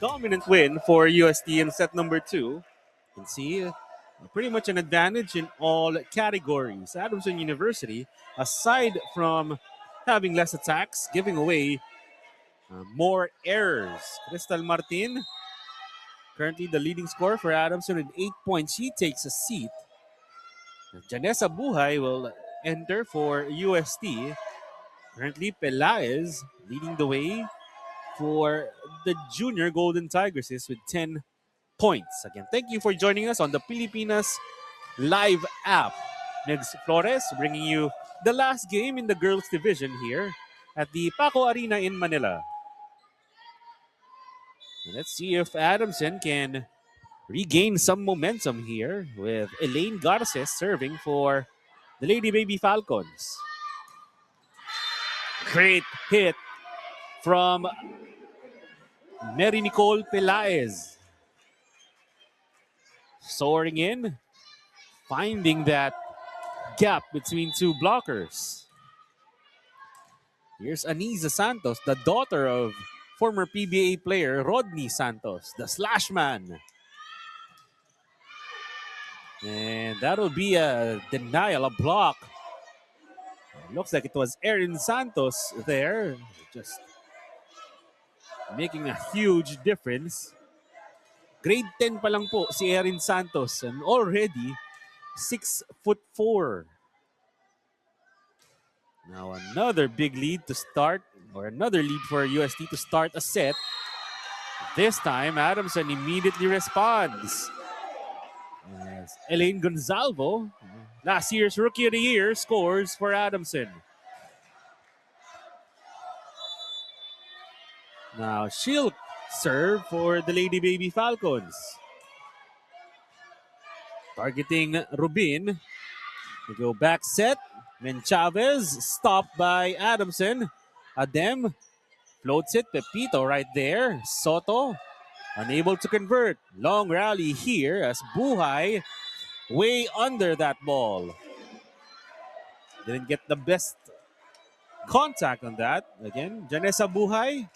dominant win for UST in set number 2. You can see pretty much an advantage in all categories. Adamson University, aside from having less attacks, giving away more errors. Crystal Martin, currently the leading scorer for Adamson with 8 points. She takes a seat. Janessa Buhay will enter for UST. Currently, Pelaez leading the way for the Junior Golden Tigresses with 10 points. Again, thank you for joining us on the Pilipinas Live app. Megs Flores bringing you the last game in the girls division here at the Paco Arena in Manila. Let's see if Adamson can regain some momentum here with Elaine Garces serving for the Lady Baby Falcons. Great hit from Mary Nicole Pelaez. Soaring in, finding that gap between two blockers. Here's Aniza Santos, the daughter of former PBA player Rodney Santos, the slash man. And that'll be a denial, a block. Looks like it was Erin Santos there, just making a huge difference. Grade 10 pa lang po si Erin Santos and already 6'4". Now another big lead to start, or another lead for UST to start a set. This time, Adamson immediately responds. As Elaine Gonzalvo, last year's Rookie of the Year, scores for Adamson. Now she'll serve for the Lady Baby Falcons. Targeting Rubin. We go back set. Then Chavez stopped by Adamson. Adem floats it. Pepito right there. Soto unable to convert. Long rally here as Buhay way under that ball. Didn't get the best contact on that. Again, Janessa Buhay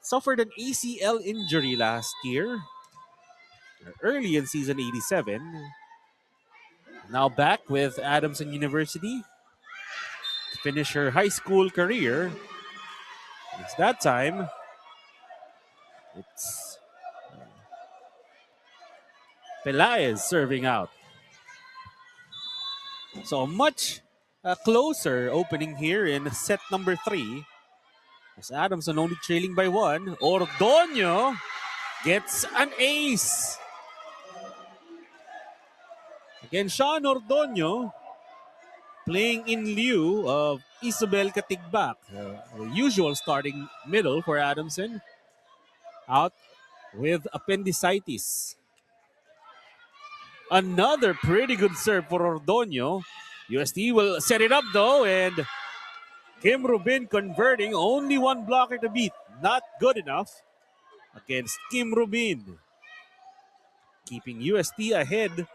suffered an ACL injury last year, early in season 87. Now back with Adamson University to finish her high school career. It's that time. It's Pelaez serving out. So much closer opening here in set number 3. As Adamson only trailing by 1. Ordonio gets an ace. Again, Sean Ordonio playing in lieu of Isabel Katigbak, the usual starting middle for Adamson, out with appendicitis. Another pretty good serve for Ordonio. UST will set it up though, and Kim Rubin converting, only one blocker to beat. Not good enough against Kim Rubin. Keeping UST ahead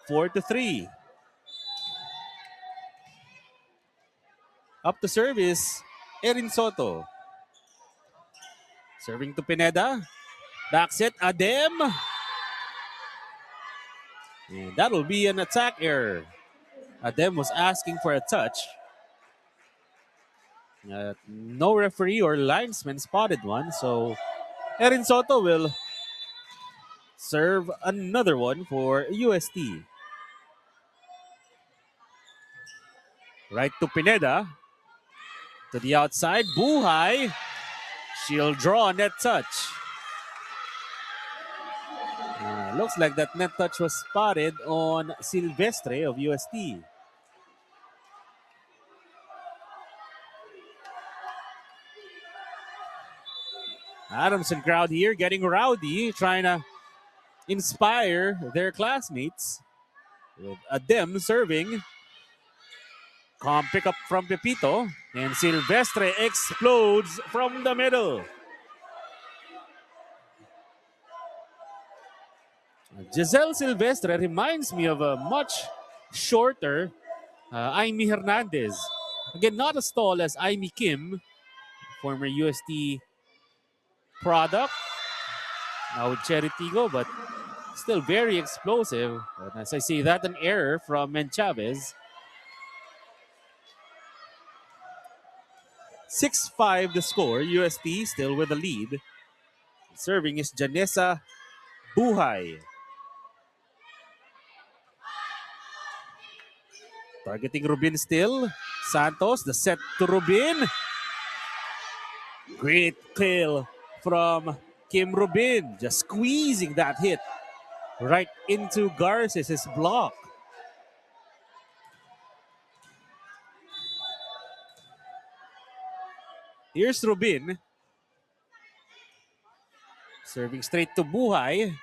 4-3. Up to service, Erin Soto. Serving to Pineda. Back set, Adem. And that'll be an attack error. Adem was asking for a touch. No referee or linesman spotted one, so Erin Soto will serve another one for UST. Right to Pineda. To the outside, Buhay. She'll draw a net touch. Looks like that net touch was spotted on Silvestre of UST. Adamson crowd here getting rowdy, trying to inspire their classmates. With Adem serving. Calm pick up from Pepito. And Silvestre explodes from the middle. Giselle Silvestre reminds me of a much shorter Aimee Hernandez. Again, not as tall as Aimee Kim, former UST product now with Cheritigo, but still very explosive. And as I see that, an error from Menchavez. 6-5 the score. UST still with the lead. Serving is Janessa Buhay. Targeting Rubin still. Santos, the set to Rubin. Great kill from Kim Rubin. Just squeezing that hit right into Garces' block. Here's Rubin. Serving straight to Buhay.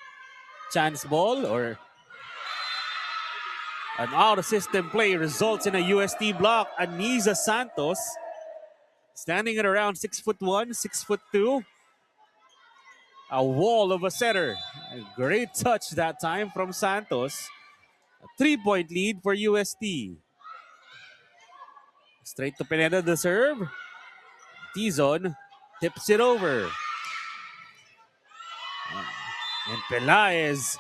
Chance ball or an out-of-system play results in a UST block. Aniza Santos standing at around 6'1", 6'2". A wall of a setter. A great touch that time from Santos. A 3-point lead for UST. Straight to Pineda, the serve. Tizon tips it over. And Pelaez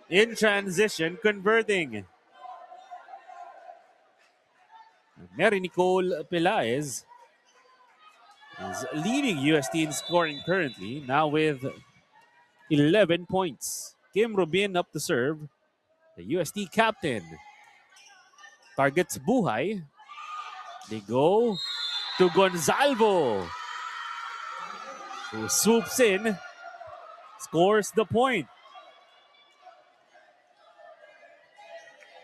in transition converting. Mary Nicole Pelaez is leading UST in scoring currently, now with 11 points. Kim Rubin up to serve. The UST captain targets Buhay. They go to Gonzalvo, who swoops in, scores the point.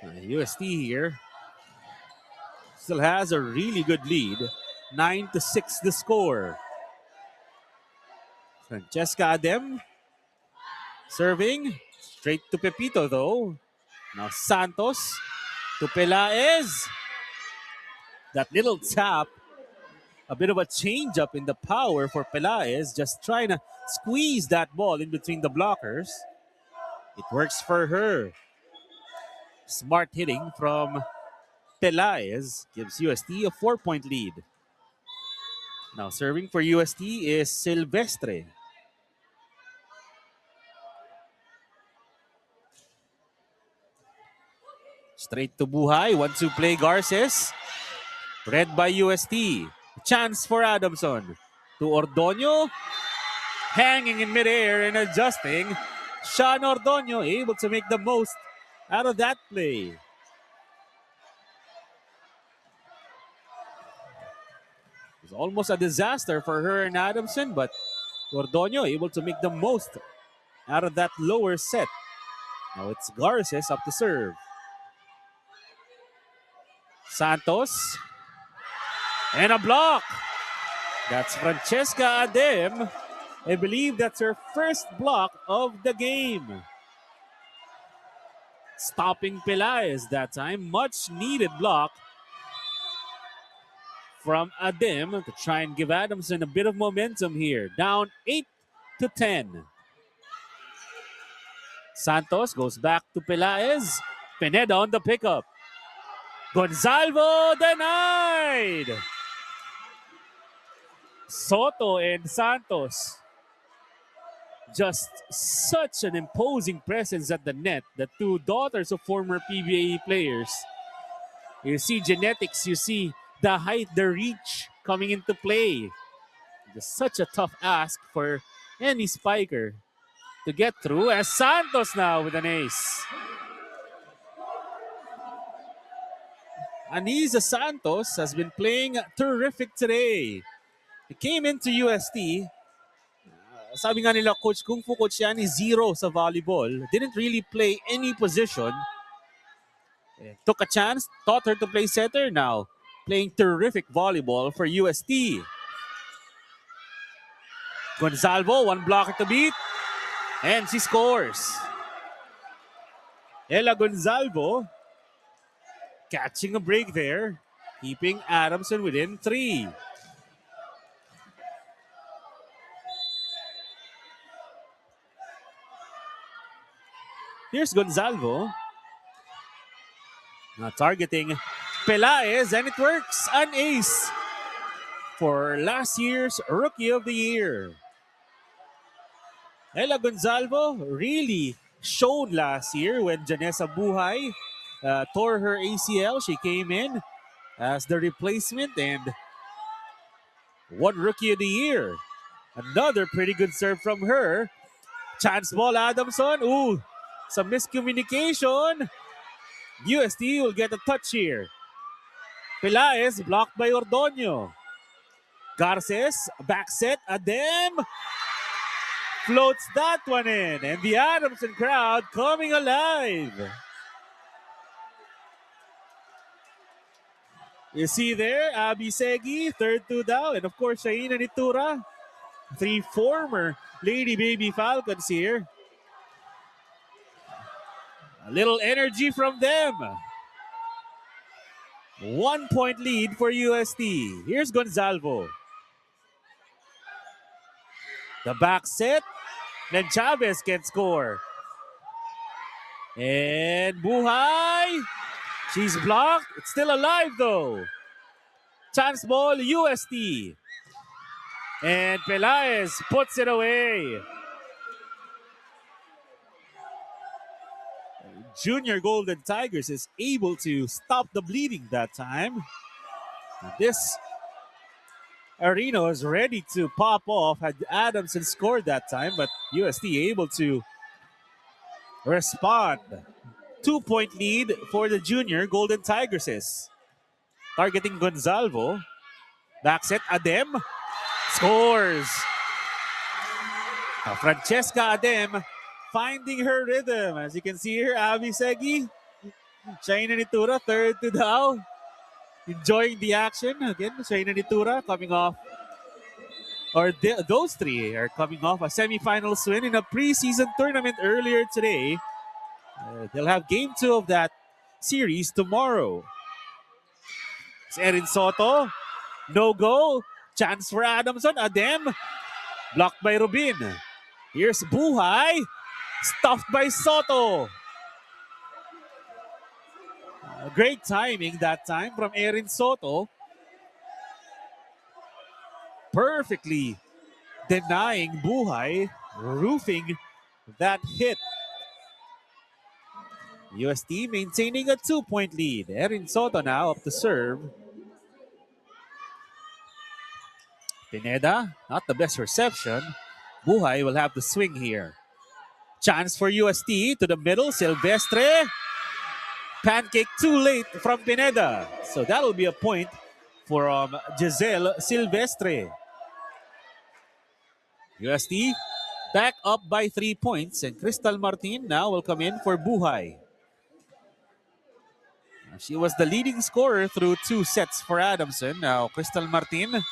UST here still has a really good lead. 9-6 the score. Francesca Adem serving straight to Pepito though. Now Santos to Pelaez. That little tap, a bit of a change up in the power for Pelaez, just trying to squeeze that ball in between the blockers. It works for her. Smart hitting from Pelaez gives UST a 4-point lead. Now serving for UST is Silvestre. Straight to Buhay. 1-2 play Garces. Read by UST. Chance for Adamson. To Ordonio. Hanging in midair and adjusting. Sean Ordonio able to make the most out of that play. It was almost a disaster for her and Adamson, but Ordonio able to make the most out of that lower set. Now it's Garces up to serve. Santos. And a block. That's Francesca Adem. I believe that's her first block of the game. Stopping Pelaez that time. Much needed block from Adem to try and give Adamson a bit of momentum here. Down 8-10. Santos goes back to Pelaez. Pineda on the pickup. Gonzalvo denied. Soto and Santos. Just such an imposing presence at the net. The two daughters of former PBA players. You see genetics, you see the height, the reach coming into play. Just such a tough ask for any spiker to get through. As Santos now with an ace. Aniza Santos has been playing terrific today. He came into UST. Sabi nga nila, Coach Kung Fu Coach yan is 0 sa volleyball. Didn't really play any position. Took a chance, taught her to play setter now. Playing terrific volleyball for UST. Gonzalvo, one blocker to beat. And she scores. Ella Gonzalvo catching a break there. Keeping Adamson within 3. Here's Gonzalvo. Now targeting Pelaez, and it works. An ace for last year's Rookie of the Year. Ella Gonzalvo really showed last year when Janessa Buhay tore her ACL. She came in as the replacement and won Rookie of the Year. Another pretty good serve from her. Chance ball, Adamson. Ooh, some miscommunication. UST will get a touch here. Pelaez blocked by Ordonio. Garces, back set, Adem floats that one in. And the Adamson crowd coming alive. You see there, Abby Segi, third two down. And of course, Shaina Nitura, three former Lady Baby Falcons here. A little energy from them. 1 point lead for UST. Here's Gonzalvo. The back set. Then Chavez can score. And Buhay. She's blocked. It's still alive though. Chance ball, UST. And Pelaez puts it away. Junior Golden Tigers is able to stop the bleeding that time. This arena was ready to pop off had Adamson scored that time, but UST able to respond. 2 point lead for the Junior Golden Tigresses. Targeting Gonzalvo. Back set, Adem scores. Francesca Adem finding her rhythm. As you can see here, Abby Segi, Shaina Nitura, third to down. Enjoying the action. Again, Shaina Nitura coming off, or those three are coming off a semifinals win in a preseason tournament earlier today. They'll have game 2 of that series tomorrow. It's Erin Soto. No go. Chance for Adamson. Adem. Blocked by Rubin. Here's Buhay. Stuffed by Soto. Great timing that time from Erin Soto. Perfectly denying Buhay. Roofing that hit. UST maintaining a 2 point lead. Erin Soto now up to serve. Pineda, not the best reception. Buhay will have to swing here. Chance for UST to the middle. Silvestre. Pancake too late from Pineda. So that will be a point for Giselle Silvestre. UST back up by 3 points. And Crystal Martin now will come in for Buhay. She was the leading scorer through 2 sets for Adamson. Now Crystal Martin.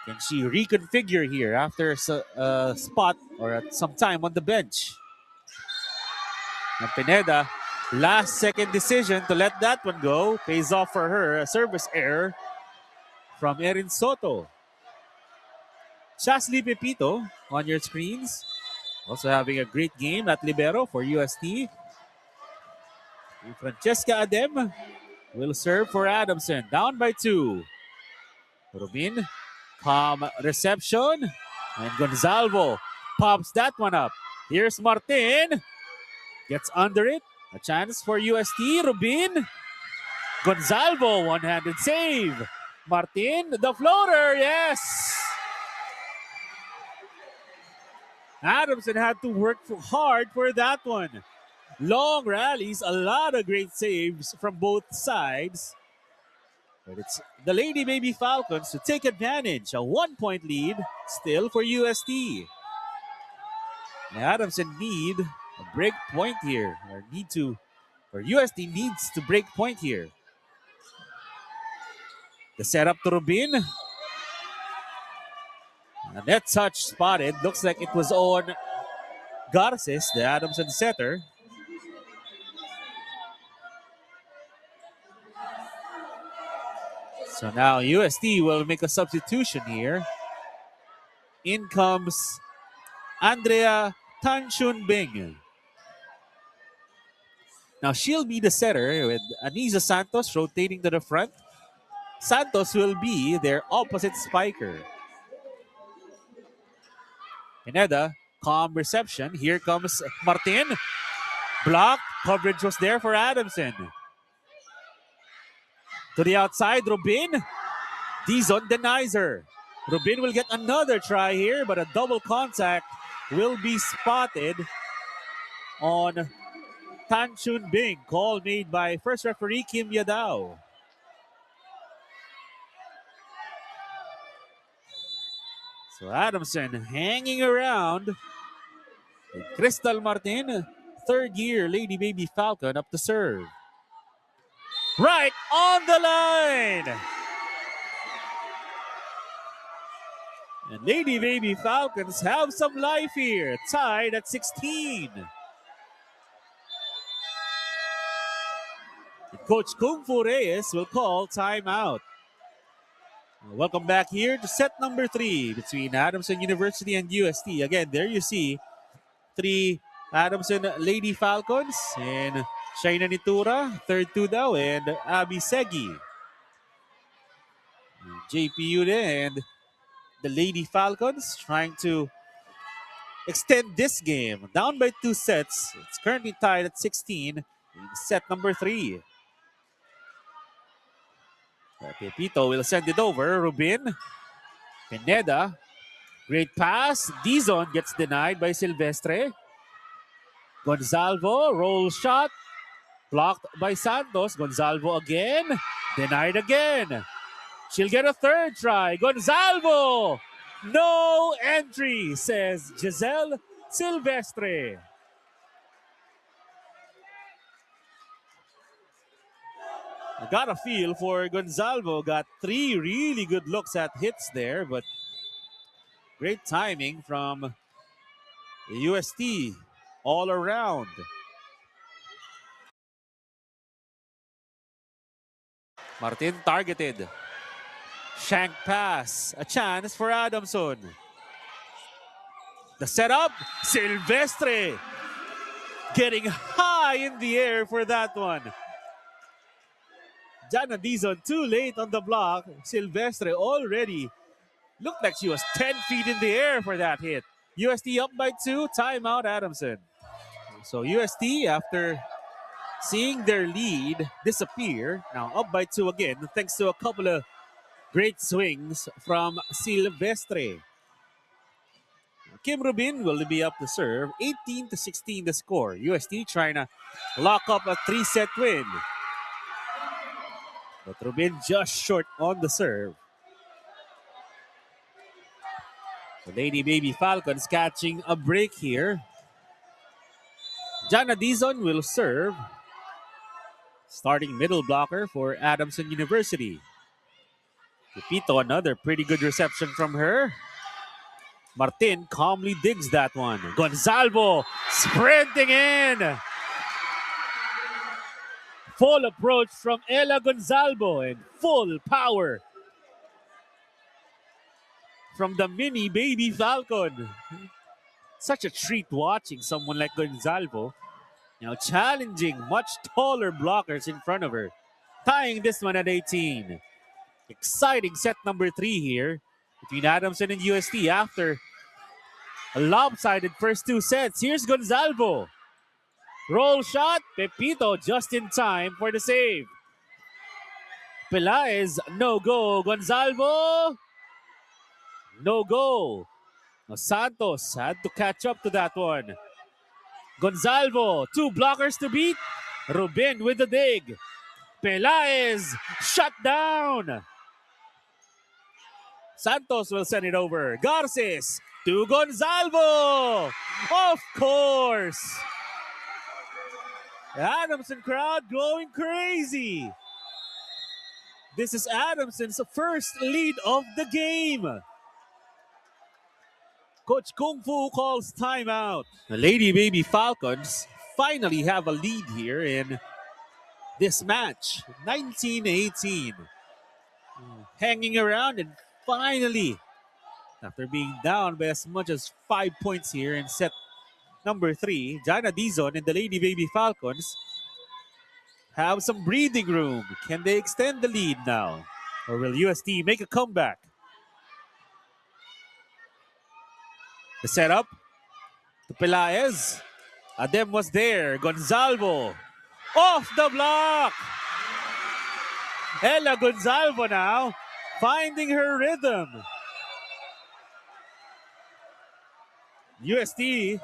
Can she reconfigure here after a spot or some time on the bench? And Pineda, last second decision to let that one go. Pays off for her. A service error from Erin Soto. Shasli Pepito on your screens. Also having a great game at libero for UST. And Francesca Adem will serve for Adamson. Down by 2. Rubin. Calm reception. And Gonzalvo pops that one up. Here's Martin. Gets under it. A chance for UST. Rubin. Gonzalvo, one-handed save. Martin, the floater. Yes. Adamson had to work hard for that one. Long rallies, a lot of great saves from both sides. But it's the Lady Baby Falcons to take advantage. A 1 point lead still for UST. Adamson need a break point here. Or UST needs to break point here. The setup to Rubin. A net touch spotted. Looks like it was on Garces, the Adamson setter. So now UST will make a substitution here. In comes Andrea Tanchun Bing. Now she'll be the setter with Anisa Santos rotating to the front. Santos will be their opposite spiker. Pineda, calm reception. Here comes Martin. Block. Coverage was there for Adamson. To the outside, Rubin. Dizon denies her. Rubin will get another try here, but a double contact will be spotted on Tan Chun Bing. Call made by first referee Kim Yadao. So Adamson hanging around. Crystal Martin, third year Lady Baby Falcon, up to serve. Right on the line! And Lady Baby Falcons have some life here, tied at 16. Coach Kung Fu Reyes will call timeout. Welcome back here to set number 3 between Adamson University and UST. Again, there you see 3 Adamson Lady Falcons and Shaina Nitura, third 2 daw, and Abby Segi. JPU and the Lady Falcons trying to extend this game. Down by 2 sets. It's currently tied at 16 in set number 3. Pepito will send it over. Rubin. Pineda. Great pass. Dizon gets denied by Silvestre. Gonzalvo. Roll shot. Blocked by Santos. Gonzalvo again. Denied again. She'll get a third try. Gonzalvo. No entry, says Giselle Silvestre. I got a feel for Gonzalvo. Got 3 really good looks at hits there, but great timing from the UST all around. Martin targeted. Shank pass. A chance for Adamson. The setup. Silvestre getting high in the air for that one. Jana Dizon too late on the block. Silvestre already looked like she was 10 feet in the air for that hit. UST up by 2. Timeout Adamson. So UST, after seeing their lead disappear, now up by 2 again, thanks to a couple of great swings from Silvestre. Kim Rubin will be up to serve. 18-16 the score. UST trying to lock up a 3-set win. But Rubin just short on the serve. The Lady Baby Falcons catching a break here. Jana Dizon will serve. Starting middle blocker for Adamson University. Pepito, another pretty good reception from her. Martin calmly digs that one. Gonzalvo sprinting in. Full approach from Ella Gonzalvo and full power from the mini Baby Falcon. Such a treat watching someone like Gonzalvo, challenging much taller blockers in front of her. Tying this one at 18. Exciting set number 3 here between Adamson and UST after a lopsided first 2 sets. Here's Gonzalvo. Roll shot. Pepito just in time for the save. Pelaez, no go. Gonzalvo, no go. Now Santos had to catch up to that one. Gonzalvo, 2 blockers to beat. Rubin with the dig. Pelaez shut down. Santos will send it over. Garces to Gonzalvo. Of course. Adamson crowd going crazy. This is Adamson's first lead of the game. Coach Kung Fu calls timeout. The Lady Baby Falcons finally have a lead here in this match. 19-18. Hanging around, and finally, after being down by as much as 5 points here in set number 3, Jana Dizon and the Lady Baby Falcons have some breathing room. Can they extend the lead now? Or will UST make a comeback? The setup to Pelaez. Adem was there. Gonzalvo off the block. Ella Gonzalvo now finding her rhythm. UST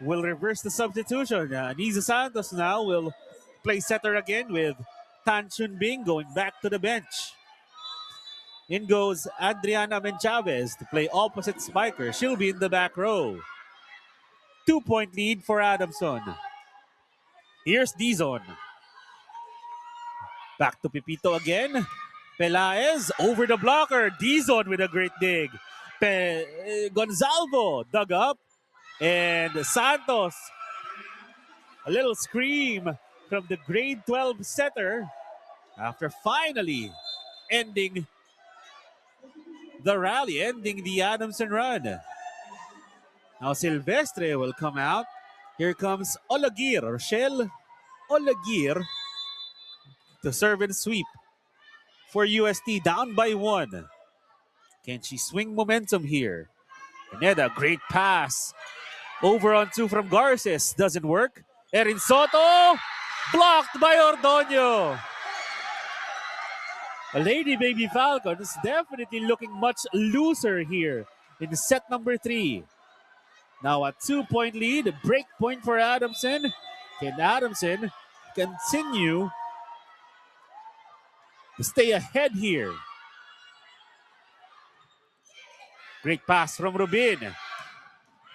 will reverse the substitution. Niza Santos now will play setter again with Tan Chun Bing going back to the bench. In goes Adriana Menchavez to play opposite spiker. She'll be in the back row. 2-point lead for Adamson. Here's Dizon. Back to Pipito again. Pelaez over the blocker. Dizon with a great dig. Gonzalvo dug up. And Santos. A little scream from the grade 12 setter after finally ending the rally, ending the Adamson run. Now Silvestre will come out. Here comes Olagir, Rochelle Olagir to serve and sweep for UST, down by 1. Can she swing momentum here? Pineda, great pass. Over on 2 from Garces, doesn't work. Erin Soto, blocked by Ordoño. Lady Baby Falcons definitely looking much looser here in set number 3. Now a 2-point lead, break point for Adamson. Can Adamson continue to stay ahead here? Great pass from Rubin.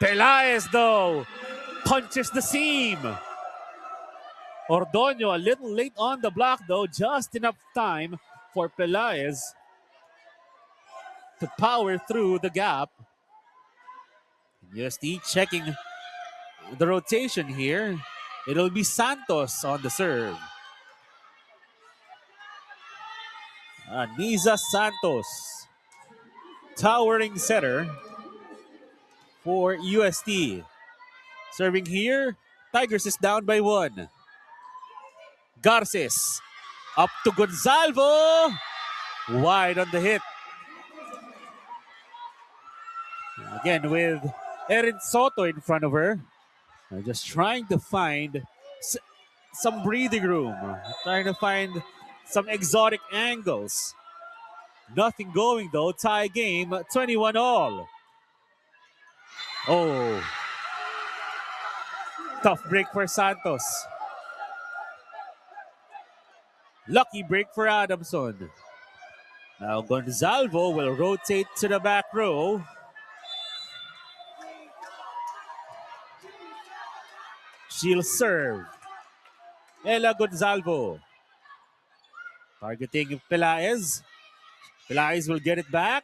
Pelaez though punches the seam. Ordoño a little late on the block though, just enough time for Pelaez to power through the gap. UST checking the rotation here. It'll be Santos on the serve. Niza Santos, towering setter for UST. Serving here, Tigers is down by 1. Garces up to Gonzalvo, wide on the hit. Again with Erin Soto in front of her. Just trying to find some breathing room. Trying to find some exotic angles. Nothing going though. Tie game, 21-all. Oh. Tough break for Santos. Lucky break for Adamson. Now Gonzalvo will rotate to the back row. She'll serve. Ella Gonzalvo. Targeting Pelaez. Pelaez will get it back.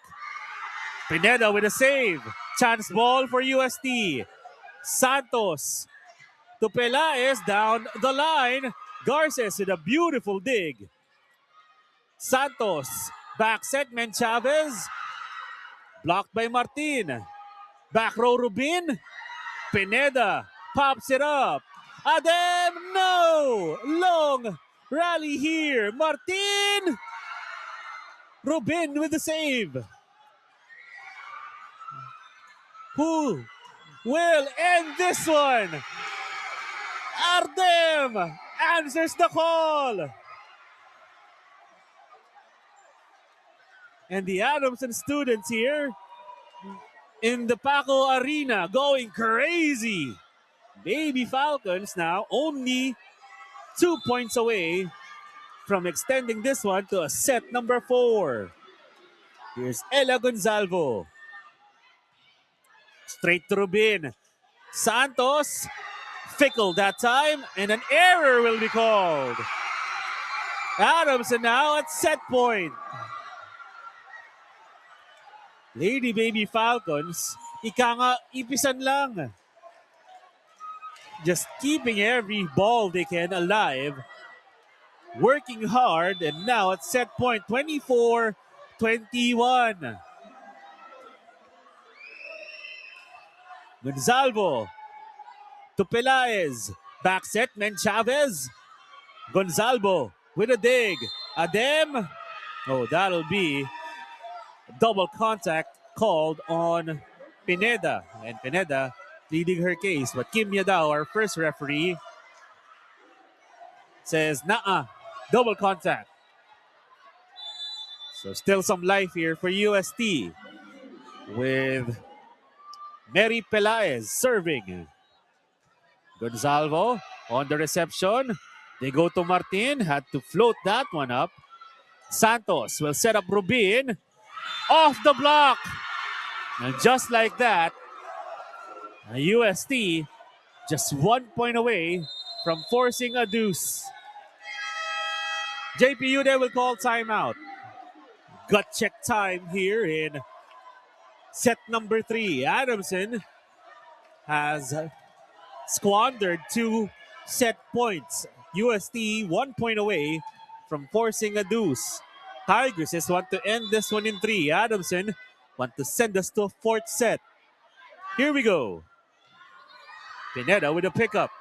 Pineda with a save. Chance ball for UST. Santos to Pelaez down the line. Garces with a beautiful dig. Santos. Back set, Menchavez. Blocked by Martin. Back row, Rubin. Pineda pops it up. Adem, no! Long rally here. Martin. Rubin with the save. Who will end this one? Ardem answers the call. And the Adamson students here in the Paco Arena going crazy. Baby Falcons now only 2 points away from extending this one to a set number 4. Here's Ella Gonzalvo. Straight to Rubin. Santos, fickle that time, and an error will be called. Adamson now at set point. Lady Baby Falcons, ika nga, ipisan lang. Just keeping every ball they can alive. Working hard, and now at set point, 24-21. Gonzalvo to Pelaez. Back set, Menchavez. Gonzalvo with a dig. Adem. Oh, that'll be double contact called on Pineda. And Pineda pleading her case. But Kim Yadao, our first referee, says, nah, double contact. So still some life here for UST with Mary Pelaez serving. Gonzalvo on the reception. They go to Martin. Had to float that one up. Santos will set up Rubin. Off the block. And just like that, UST just 1 point away from forcing a deuce. JPU, they will call timeout. Gut check time here in set number 3. Adamson has squandered 2 set points. UST 1 point away from forcing a deuce. Tigresses want to end this one in 3. Adamson want to send us to a 4th set. Here we go. Pineda with a pickup.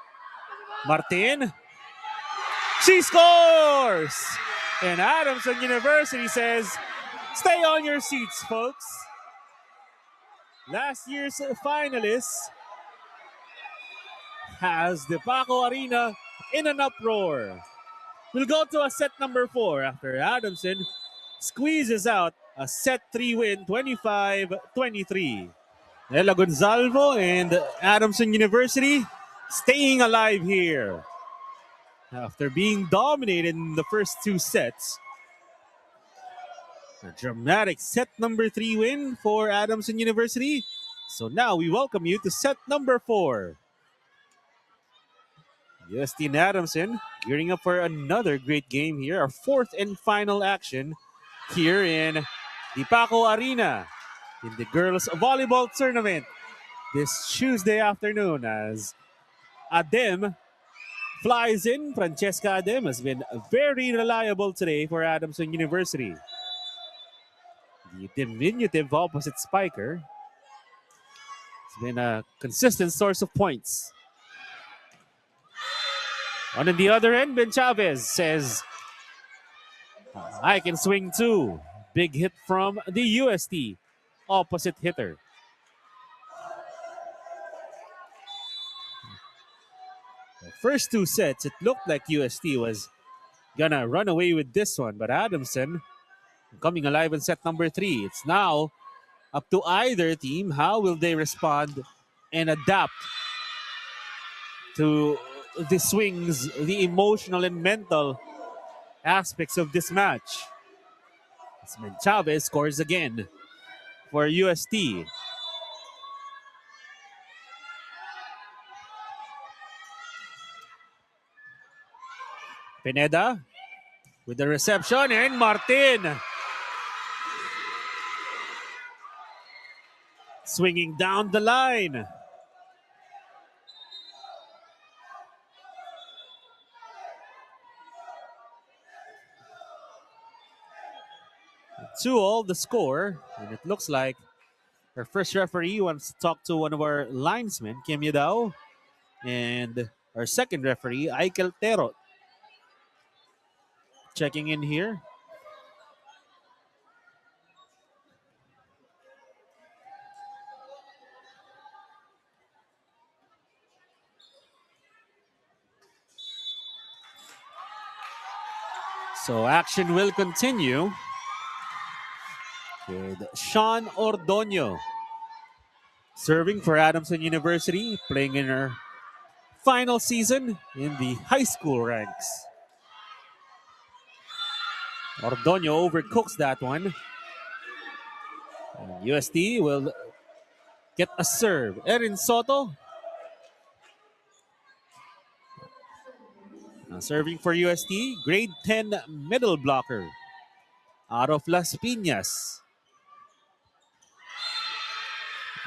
Martin. She scores! And Adamson University says, stay on your seats, folks. Last year's finalists has the Paco Arena in an uproar. We'll go to a set number 4 after Adamson squeezes out a set 3 win, 25-23. Ella Gonzalvo and Adamson University staying alive here after being dominated in the first 2 sets. A dramatic set number 3 win for Adamson University. So now we welcome you to set number 4. UST and Adamson gearing up for another great game here. Our 4th and final action here in the Paco Arena in the girls volleyball tournament this Tuesday afternoon as Adem flies in. Francesca Adem has been very reliable today for Adamson University. The diminutive opposite spiker has been a consistent source of points. On the other end, Ben Chavez says, I can swing too. Big hit from the UST opposite hitter. The first 2 sets, it looked like UST was gonna run away with this one, but Adamson coming alive in set number 3. It's now up to either team. How will they respond and adapt to the swings, the emotional and mental aspects of this match? Ben Chavez scores again for UST. Pineda with the reception and Martin swinging down the line. Two all the score, and it looks like our first referee wants to talk to one of our linesmen, Kim Yadao, and our second referee, Aikel Terot, checking in here. So action will continue with Sean Ordoño serving for Adamson University, playing in her final season in the high school ranks. Ordoño overcooks that one. And UST will get a serve. Erin Soto now serving for UST, grade 10 middle blocker out of Las Piñas.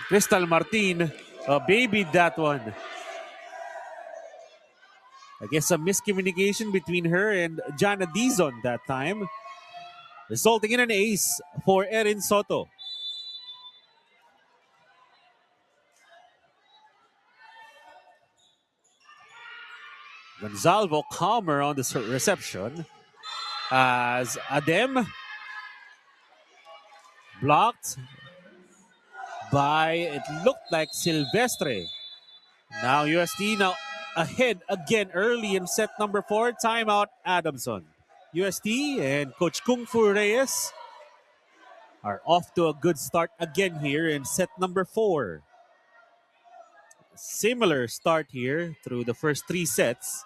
Crystal Martin babied that one. I guess a miscommunication between her and Jana Dizon that time, resulting in an ace for Erin Soto. Gonzalvo calmer on the reception as Adem blocked by, it looked like, Silvestre. Now UST now ahead again early in set number 4. Timeout Adamson. UST and Coach Kung Fu Reyes are off to a good start again here in set number 4. Similar start here through the first 3 sets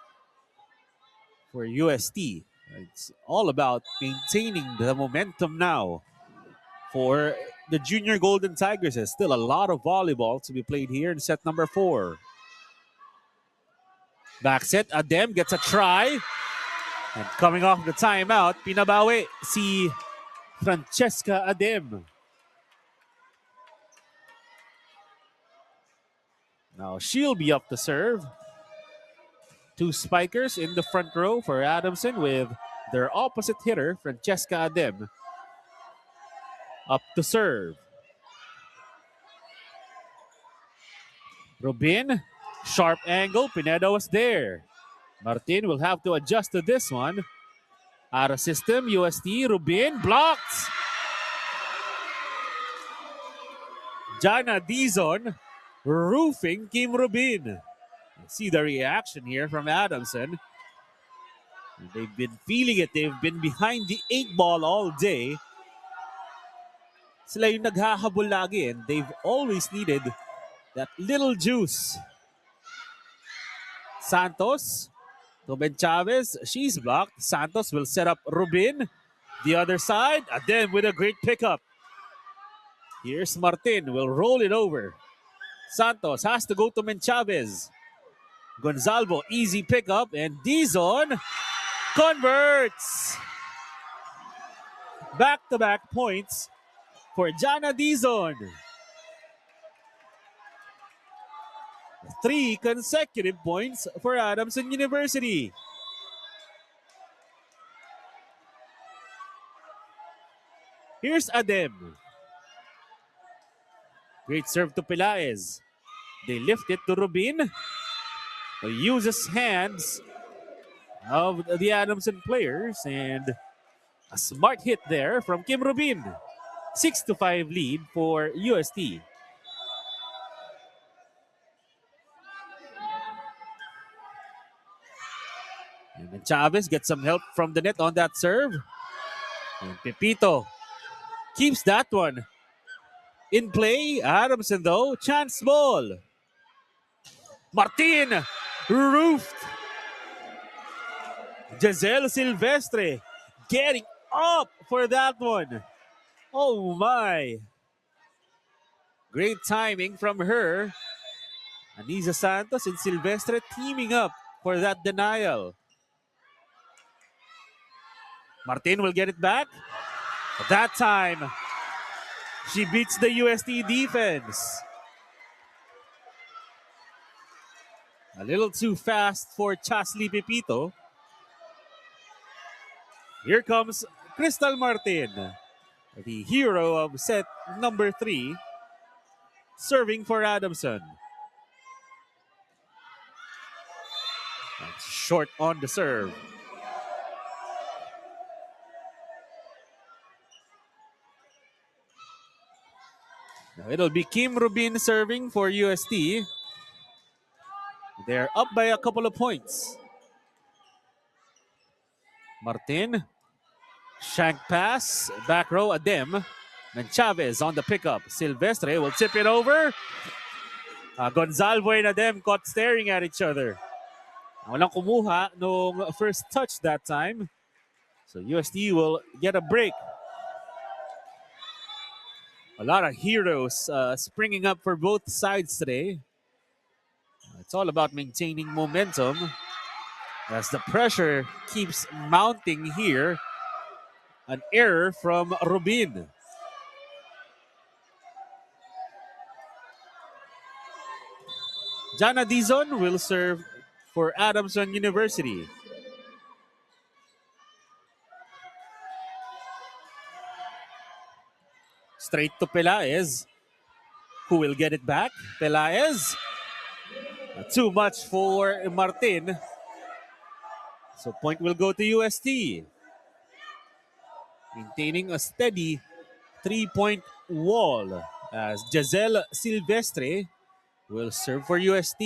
for UST. It's all about maintaining the momentum now for the Junior Golden Tigers. There's still a lot of volleyball to be played here in set number 4. Back set, Adem gets a try. And coming off the timeout, pinabawi si Francesca Adem. Now she'll be up to serve. 2 spikers in the front row for Adamson with their opposite hitter, Francesca Adem, up to serve. Rubin, sharp angle, Pineda was there. Martin will have to adjust to this one. Out of system, UST, Rubin, blocked. Jana Dizon roofing Kim Rubin. See the reaction here from Adamson. They've been feeling it. They've been behind the 8 ball all day. Sila yung naghahabol lagi and they've always needed that little juice. Santos, Toben Chavez, she's blocked. Santos will set up Rubin. The other side, Adem with a great pickup. Here's Martin, will roll it over. Santos has to go to Menchavez. Gonzalvo, easy pickup, and Dizon converts. Back-to-back points for Jana Dizon. 3 consecutive points for Adamson University. Here's Adem. Great serve to Pelaez. They lift it to Rubin. He uses hands of the Adamson players and a smart hit there from Kim Rubin. 6-5 lead for UST. And then Chavez gets some help from the net on that serve. And Pepito keeps that one in play. Adamson though, chance ball. Martin roofed. Giselle Silvestre getting up for that one. Oh my. Great timing from her. Anisa Santos and Silvestre teaming up for that denial. Martin will get it back. That time, she beats the UST defense. A little too fast for Chasly Pepito. Here comes Crystal Martin, the hero of set number 3, serving for Adamson. That's short on the serve. Now it'll be Kim Rubin serving for UST. They're up by a couple of points. Martin, shank pass, back row, Adem. And Chavez on the pickup. Silvestre will tip it over. Gonzalvo and Adem caught staring at each other. Walang kumuha nung first touch that time. So UST will get a break. A lot of heroes springing up for both sides today. It's all about maintaining momentum as the pressure keeps mounting here. An error from Rubin. Jana Dizon will serve for Adamson University. Straight to Pelaez, who will get it back. Pelaez. Too much for Martin. So point will go to UST. Maintaining a steady 3-point wall as Giselle Silvestre will serve for UST.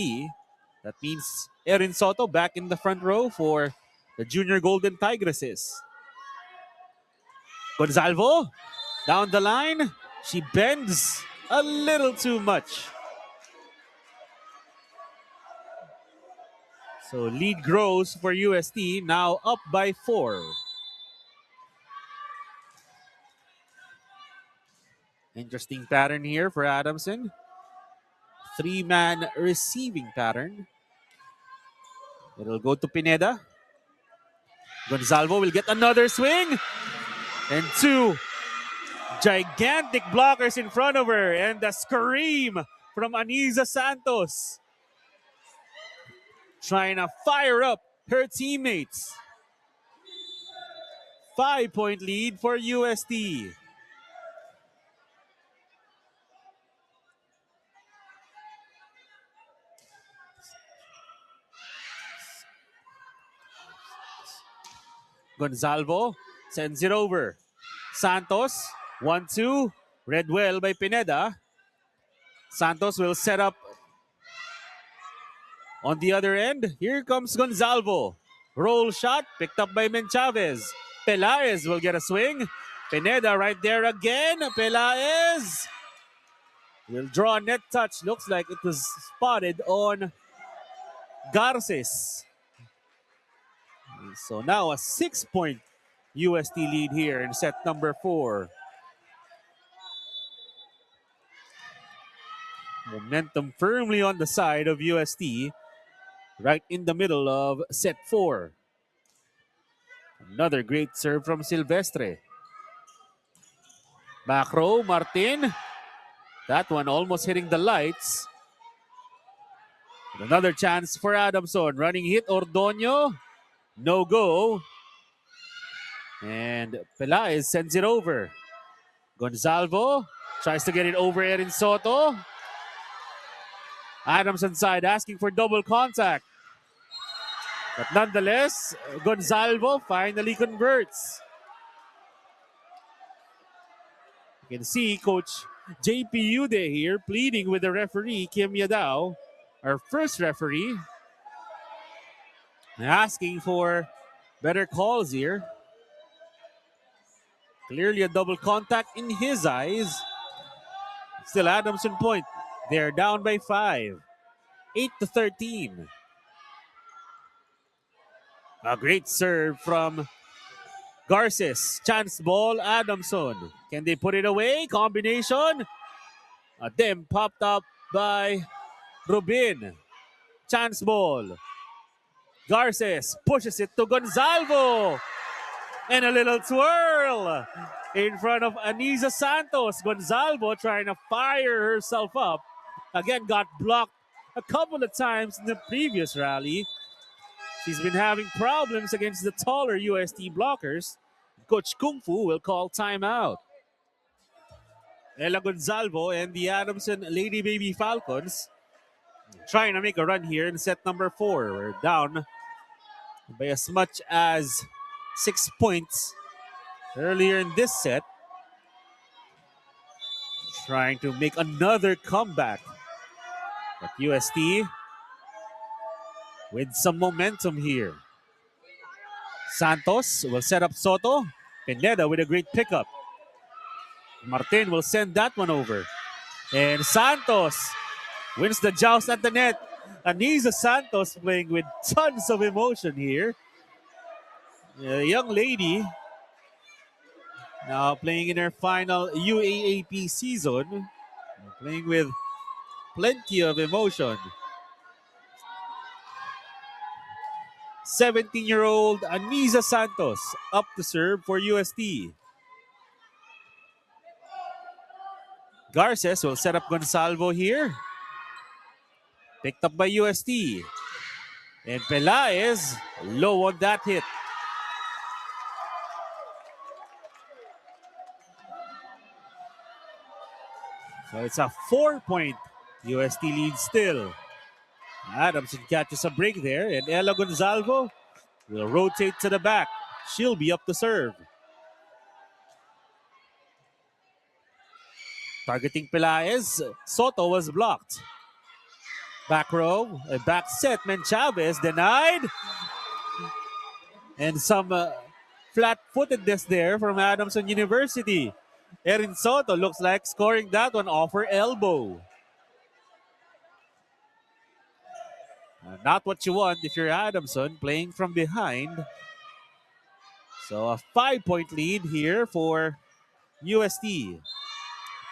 That means Erin Soto back in the front row for the Junior Golden Tigresses. Gonzalvo down the line. She bends a little too much. So lead grows for UST, now up by 4. Interesting pattern here for Adamson. 3-man receiving pattern. It'll go to Pineda. Gonzalvo will get another swing. And 2 gigantic blockers in front of her. And a scream from Aniza Santos. Trying to fire up her teammates. 5-point lead for UST. Gonzalvo sends it over. Santos, 1-2. Read well by Pineda. Santos will set up on the other end. Here comes Gonzalvo. Roll shot picked up by Menchavez. Pelaez will get a swing. Pineda right there again. Pelaez will draw a net touch. Looks like it was spotted on Garces. So now a 6-point UST lead here in set number 4. Momentum firmly on the side of UST, right in the middle of set 4. Another great serve from Silvestre. Back row, Martin. That one almost hitting the lights. And another chance for Adamson. Running hit, Ordoño. No go. And Pelaez sends it over. Gonzalvo tries to get it over Erin Soto. Adamson side asking for double contact. But nonetheless, Gonzalvo finally converts. You can see Coach JP Ude here pleading with the referee, Kim Yadao, our first referee, asking for better calls here. Clearly a double contact in his eyes. Still Adamson point. They're down by 5. 8-13. A great serve from Garces. Chance ball, Adamson. Can they put it away? Combination. A dem popped up by Rubin. Chance ball. Garces pushes it to Gonzalvo. And a little twirl in front of Aniza Santos. Gonzalvo trying to fire herself up. Again, got blocked a couple of times in the previous rally. She's been having problems against the taller UST blockers. Coach Kung Fu will call timeout. Ella Gonzalvo and the Adamson Lady Baby Falcons trying to make a run here in set number 4. We're down by as much as 6 points earlier in this set. Trying to make another comeback. But UST with some momentum here. Santos will set up Soto. Pineda with a great pickup. Martin will send that one over. And Santos wins the joust at the net. Aniza Santos playing with tons of emotion here. A young lady now playing in her final UAAP season. Playing with plenty of emotion. 17-year-old Aniza Santos up to serve for UST. Garces will set up Gonzalvo here. Picked up by UST. And Pelaez low on that hit. So it's a 4-point UST lead still. Adamson catches a break there, and Ella Gonzalvo will rotate to the back. She'll be up to serve. Targeting Pelaez. Soto was blocked. Back row, a back set. Chavez denied. And some flat-footedness there from Adamson University. Erin Soto looks like scoring that one off her elbow. Not what you want if you're Adamson playing from behind. So a 5-point lead here for UST.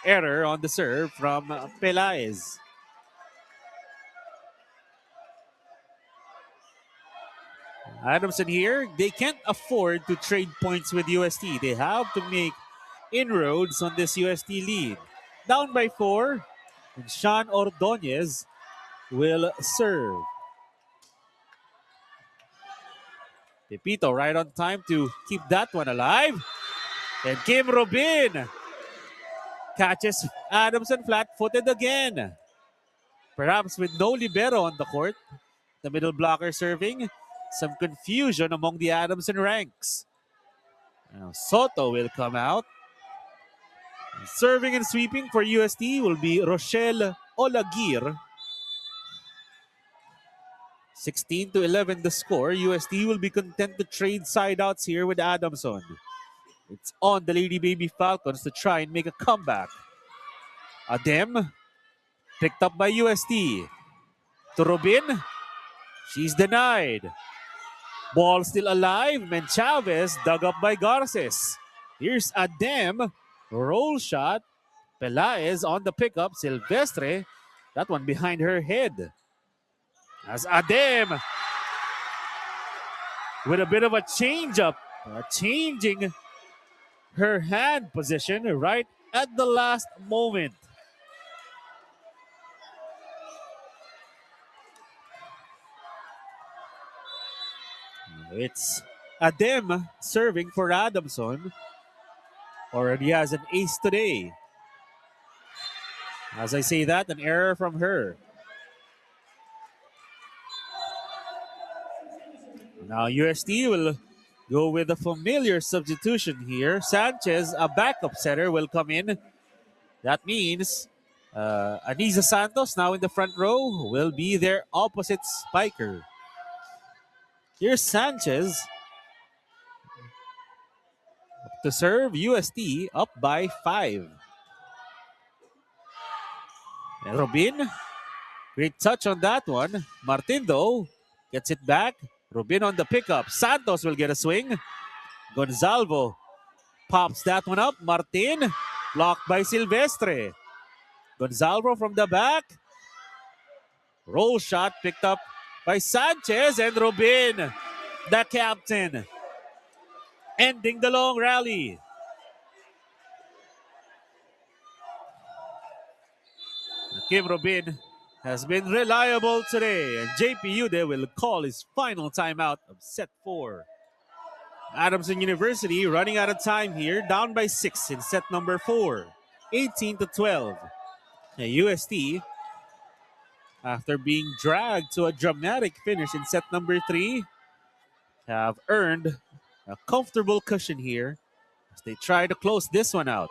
Error on the serve from Pelaez. Adamson here, they can't afford to trade points with UST. They have to make inroads on this UST lead. Down by 4, and Sean Ordonez will serve. Pepito right on time to keep that one alive. And Kim Robin catches Adamson flat-footed again. Perhaps with no libero on the court. The middle blocker serving. Some confusion among the Adamson ranks. Now Soto will come out. Serving and sweeping for UST will be Rochelle Olagir. 16-11 the score. UST will be content to trade side-outs here with Adamson. It's on the Lady Baby Falcons to try and make a comeback. Adem, picked up by UST. To Robin, she's denied. Ball still alive. Chavez dug up by Garces. Here's Adem, roll shot. Pelaez on the pickup. Silvestre, that one behind her head. As Adem with a bit of a change-up, changing her hand position right at the last moment. It's Adem serving for Adamson. Already has an ace today. As I say that, an error from her. Now UST will go with a familiar substitution here. Sanchez, a backup setter, will come in. That means Anisa Santos, now in the front row, will be their opposite spiker. Here's Sanchez to serve. UST up by 5. And Robin, great touch on that one. Martin, though, gets it back. Robin on the pickup. Santos will get a swing. Gonzalvo pops that one up. Martin, blocked by Silvestre. Gonzalvo from the back. Roll shot picked up by Sanchez, and Robin, the captain, ending the long rally. Kim Robin has been reliable today, and JP Ude will call his final timeout of set 4. Adamson University running out of time here, down by 6 in set number 4, 18-12. Now UST, after being dragged to a dramatic finish in set number 3, have earned a comfortable cushion here as they try to close this one out.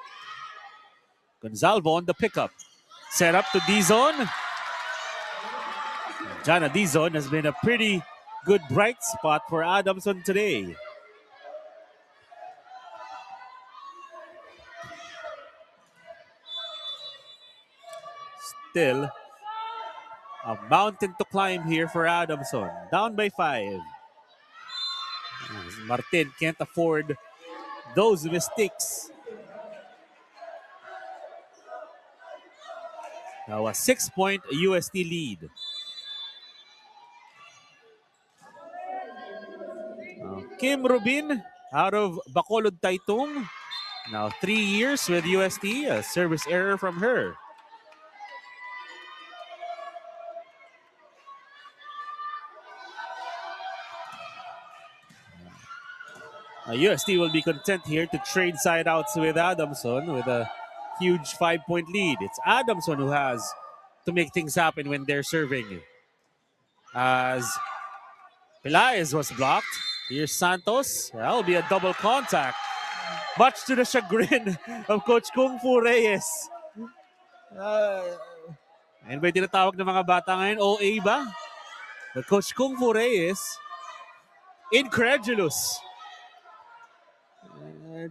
Gonzalvo on the pickup. Set up to Dizon. Jana Dizon has been a pretty good bright spot for Adamson today. Still a mountain to climb here for Adamson. Down by 5. Martin can't afford those mistakes. Now a 6-point UST lead. Kim Rubin out of Bacolod Taitung. Now 3 years with UST. A service error from her. UST will be content here to trade side outs with Adamson with a huge 5-point lead. It's Adamson who has to make things happen when they're serving. As Pelaez was blocked. Here's Santos. That'll be a double contact. Much to the chagrin of Coach Kung Fu Reyes. Ayun ba yung tinatawag ng mga bata ngayon? OA ba? But Coach Kung Fu Reyes, incredulous.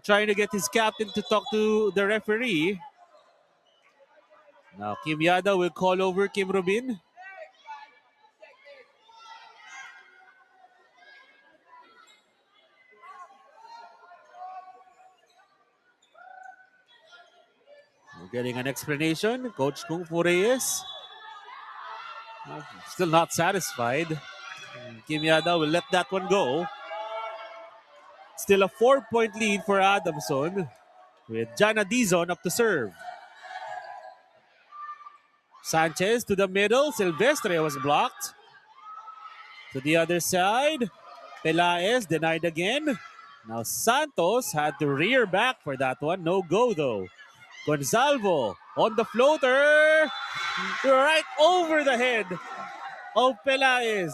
Trying to get his captain to talk to the referee. Now Kim Yada will call over Kim Rubin. We're getting an explanation. Coach Kung Fu Reyes still not satisfied. Kim Yada will let that one go. Still a 4-point lead for Adamson with Jana Dizon up to serve. Sanchez to the middle. Silvestre was blocked. To the other side. Pelaez denied again. Now Santos had to rear back for that one. No go though. Gonzalvo on the floater. Right over the head of Pelaez.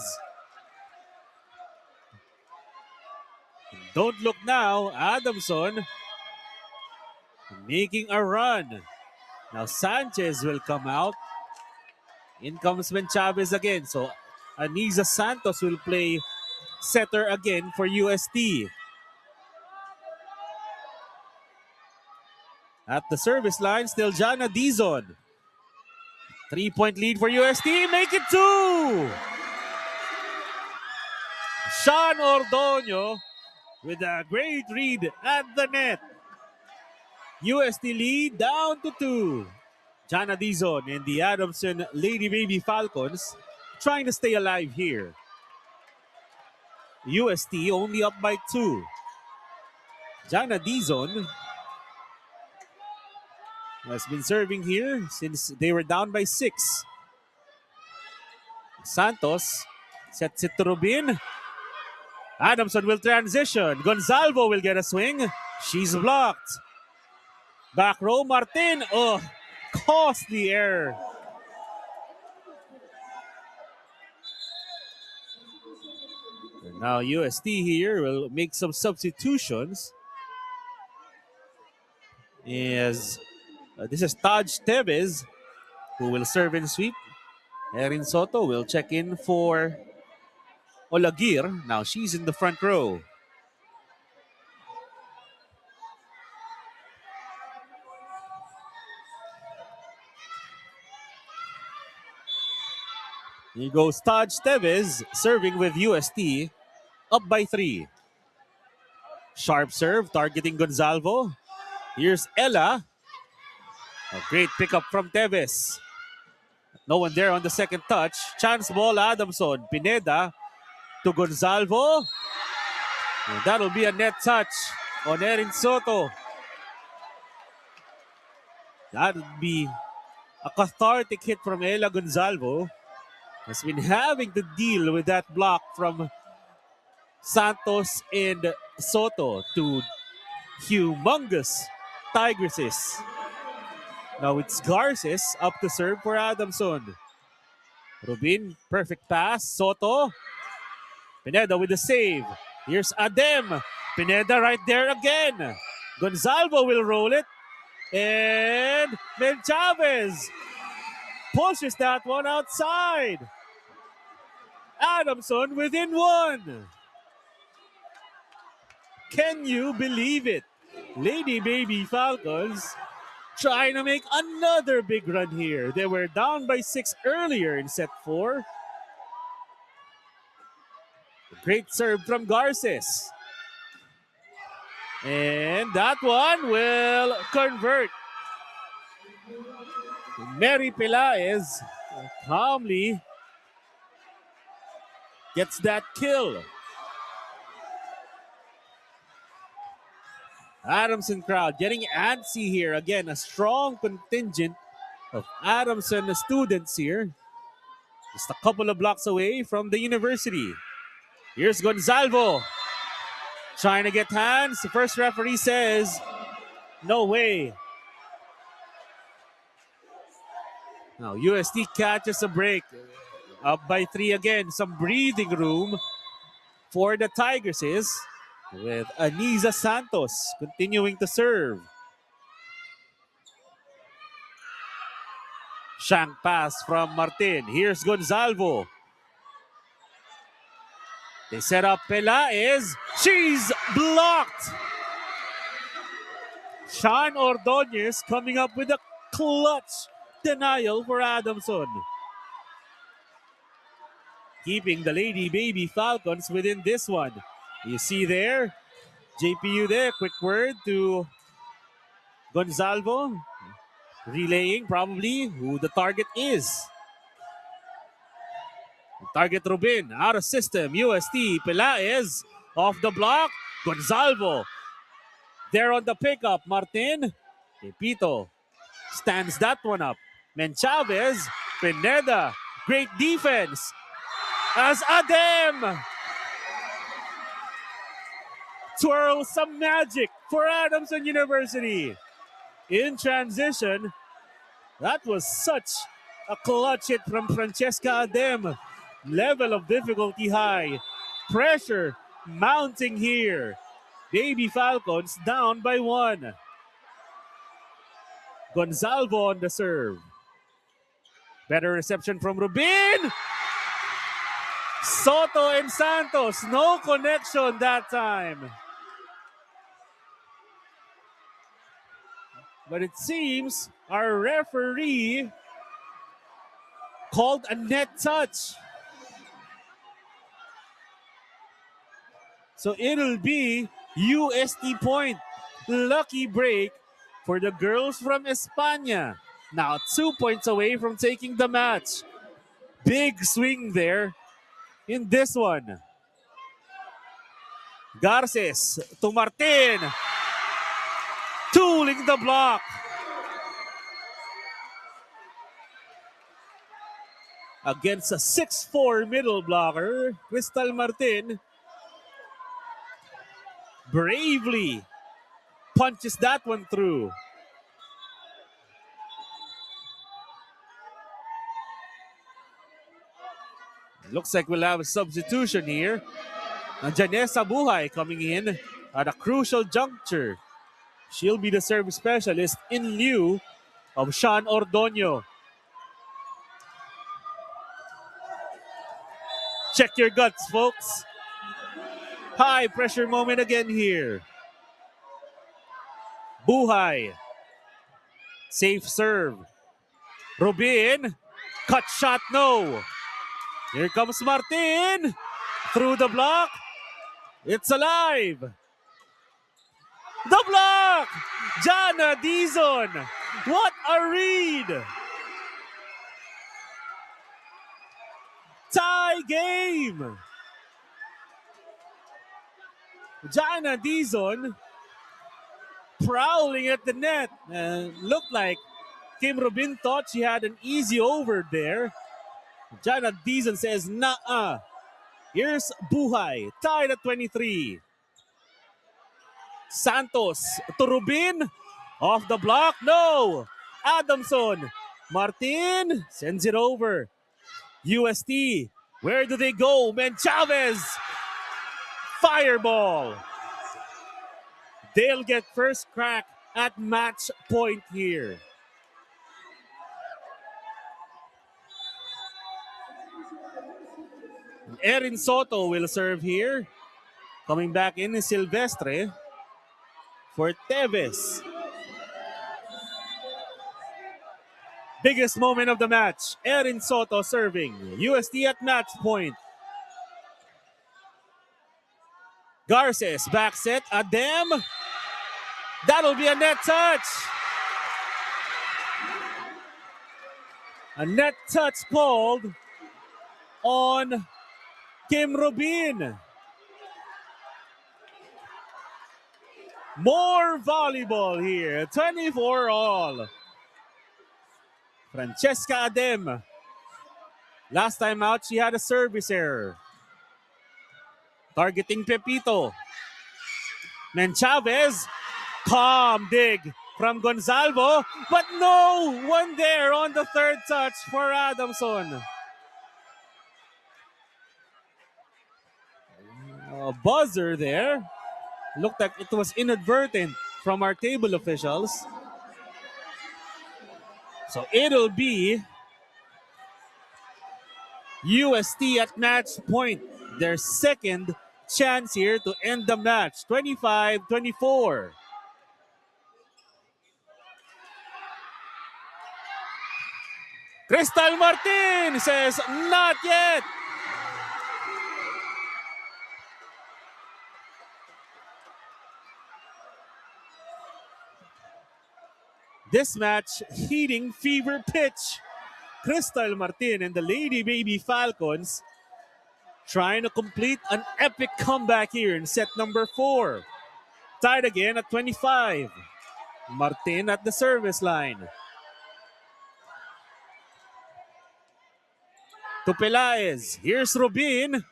Don't look now. Adamson making a run. Now Sanchez will come out. In comes Ben Chavez again. So Aniza Santos will play setter again for UST. At the service line, still Jana Dizon. 3-point lead for UST. Make it 2! Sean Ordoño with a great read at the net. UST lead down to 2. Jana Dizon and the Adamson Lady Baby Falcons trying to stay alive here. UST only up by 2. Jana Dizon has been serving here since they were down by 6. Santos sets it to Rubin. Adamson will transition. Gonzalvo will get a swing. She's blocked. Back row, Martin. Oh, costly error. And now UST here will make some substitutions. As this is Taj Tevez who will serve and sweep. Erin Soto will check in for Olagir. Now she's in the front row. Here goes Taj Tevez serving with UST up by 3. Sharp serve targeting Gonzalvo. Here's Ella. A great pickup from Tevez. No one there on the second touch. Chance ball, Adamson. Pineda to Gonzalvo. And that'll be a net touch on Erin Soto. That would be a cathartic hit from Ella Gonzalvo. Has been having to deal with that block from Santos and Soto to humongous Tigresses. Now it's Garces up to serve for Adamson. Rubin, perfect pass. Soto. Pineda with the save. Here's Adem. Pineda right there again. Gonzalvo will roll it. And Ben Chavez pushes that one outside. Adamson within 1. Can you believe it? Lady Baby Falcons trying to make another big run here. They were down by 6 earlier in set 4. Great serve from Garces. And that one will convert. Mary Pelaez calmly gets that kill. Adamson crowd getting antsy here. Again, a strong contingent of Adamson students here. Just a couple of blocks away from the university. Here's Gonzalvo. Trying to get hands. The first referee says, no way. Now UST catches a break. Up by 3 again. Some breathing room for the Tigresses with Aniza Santos continuing to serve. Shank pass from Martin. Here's Gonzalvo. They set up Pelaez. She's blocked. Sean Ordonez coming up with a clutch denial for Adamson. Keeping the Lady Baby Falcons within this one. You see there, JPU there, quick word to Gonzalvo. Relaying probably who the target is. Target Rubin, out of system, UST, Pelaez, off the block, Gonzalvo. There on the pickup, Martin. Pepito stands that one up. Menchavez, Pineda, great defense. As Adem twirls some magic for Adamson University. In transition, that was such a clutch hit from Francesca Adem. Level of difficulty high. Pressure mounting here. Baby Falcons down by 1. Gonzalvo on the serve. Better reception from Rubin. Soto and Santos, no connection that time. But it seems our referee called a net touch. So it'll be UST point. Lucky break for the girls from España. Now 2 points away from taking the match. Big swing there in this one. Garces to Martin. Tooling the block. Against a 6'4" middle blocker, Crystal Martin bravely punches that one through. Looks like we'll have a substitution here. Janessa Buhay coming in at a crucial juncture. She'll be the service specialist in lieu of Sean Ordonez. Check your guts, folks. High pressure moment again here. Buhay. Safe serve. Rubin. Cut shot, no. Here comes Martin. Through the block. It's alive. The block. Jana Dizon. What a read. Tie game. Jana Dizon prowling at the net. Looked like Kim Rubin thought she had an easy over there. Jana Dizon says, nah. Here's Buhay, tied at 23. Santos to Rubin. Off the block, no. Adamson. Martin sends it over. UST, where do they go? Menchavez. Fireball. They'll get first crack at match point here. Erin Soto will serve here. Coming back in is Silvestre for Teves. Biggest moment of the match. Erin Soto serving. UST at match point. Garces back set. Adem. That'll be a net touch. A net touch called on Kim Rubin. More volleyball here. 24 all. Francesca Adem. Last time out, she had a service error. Targeting Pepito. Menchavez. Calm dig from Gonzalvo. But no one there on the third touch for Adamson. A buzzer there. Looked like it was inadvertent from our table officials. So it'll be UST at match point. Their second chance here to end the match. 25-24. Crystal Martin says, not yet. This match heating fever pitch. Crystal Martin and the Lady Baby Falcons trying to complete an epic comeback here in set number 4. Tied again at 25. Martin at the service line. To Pelaez. Here's Rubin.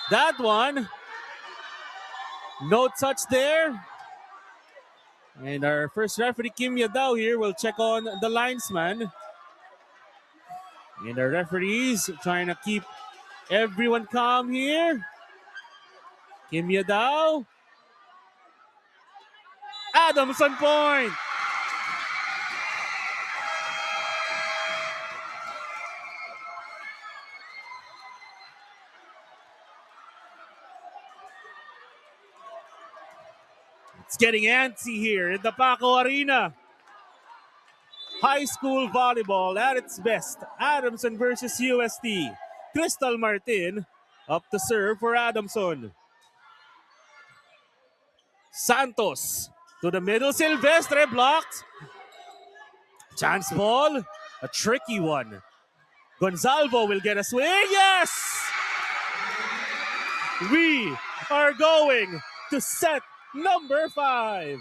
That one. No touch there. And our first referee, Kim Yadao here, will check on the linesman. And our referees trying to keep everyone calm here. Kim Yadao. Adamson point. It's getting antsy here in the Paco Arena. High school volleyball at its best. Adamson versus UST. Crystal Martin up to serve for Adamson. Santos to the middle. Silvestre blocked. Chance ball. A tricky one. Gonzalvo will get a swing. Yes! We are going to set number 5.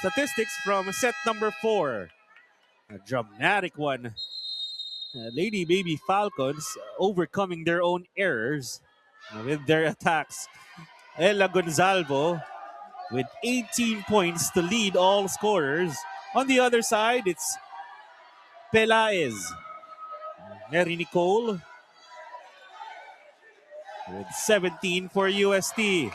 Statistics from set number 4. A dramatic one. Lady Baby Falcons overcoming their own errors with their attacks. Ella Gonzalvo with 18 points to lead all scorers. On the other side, it's Pelaez. Mary Nicole with 17 for UST.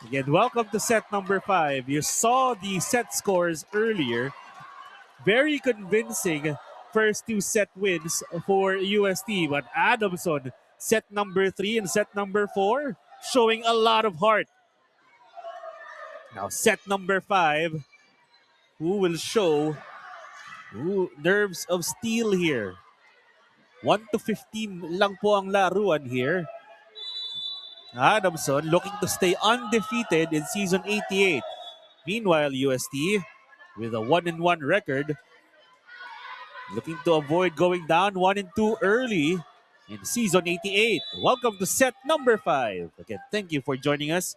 Again, welcome to set number 5. You saw the set scores earlier. Very convincing first 2 set wins for UST. But Adamson, set number 3 and set number 4, showing a lot of heart. Now set number 5, who will show nerves of steel here. 1 to 15 lang po ang laruan here. Adamson looking to stay undefeated in season 88. Meanwhile, UST with a 1-1 record, looking to avoid going down 1-2 early in season 88. Welcome to set number 5. Again, thank you for joining us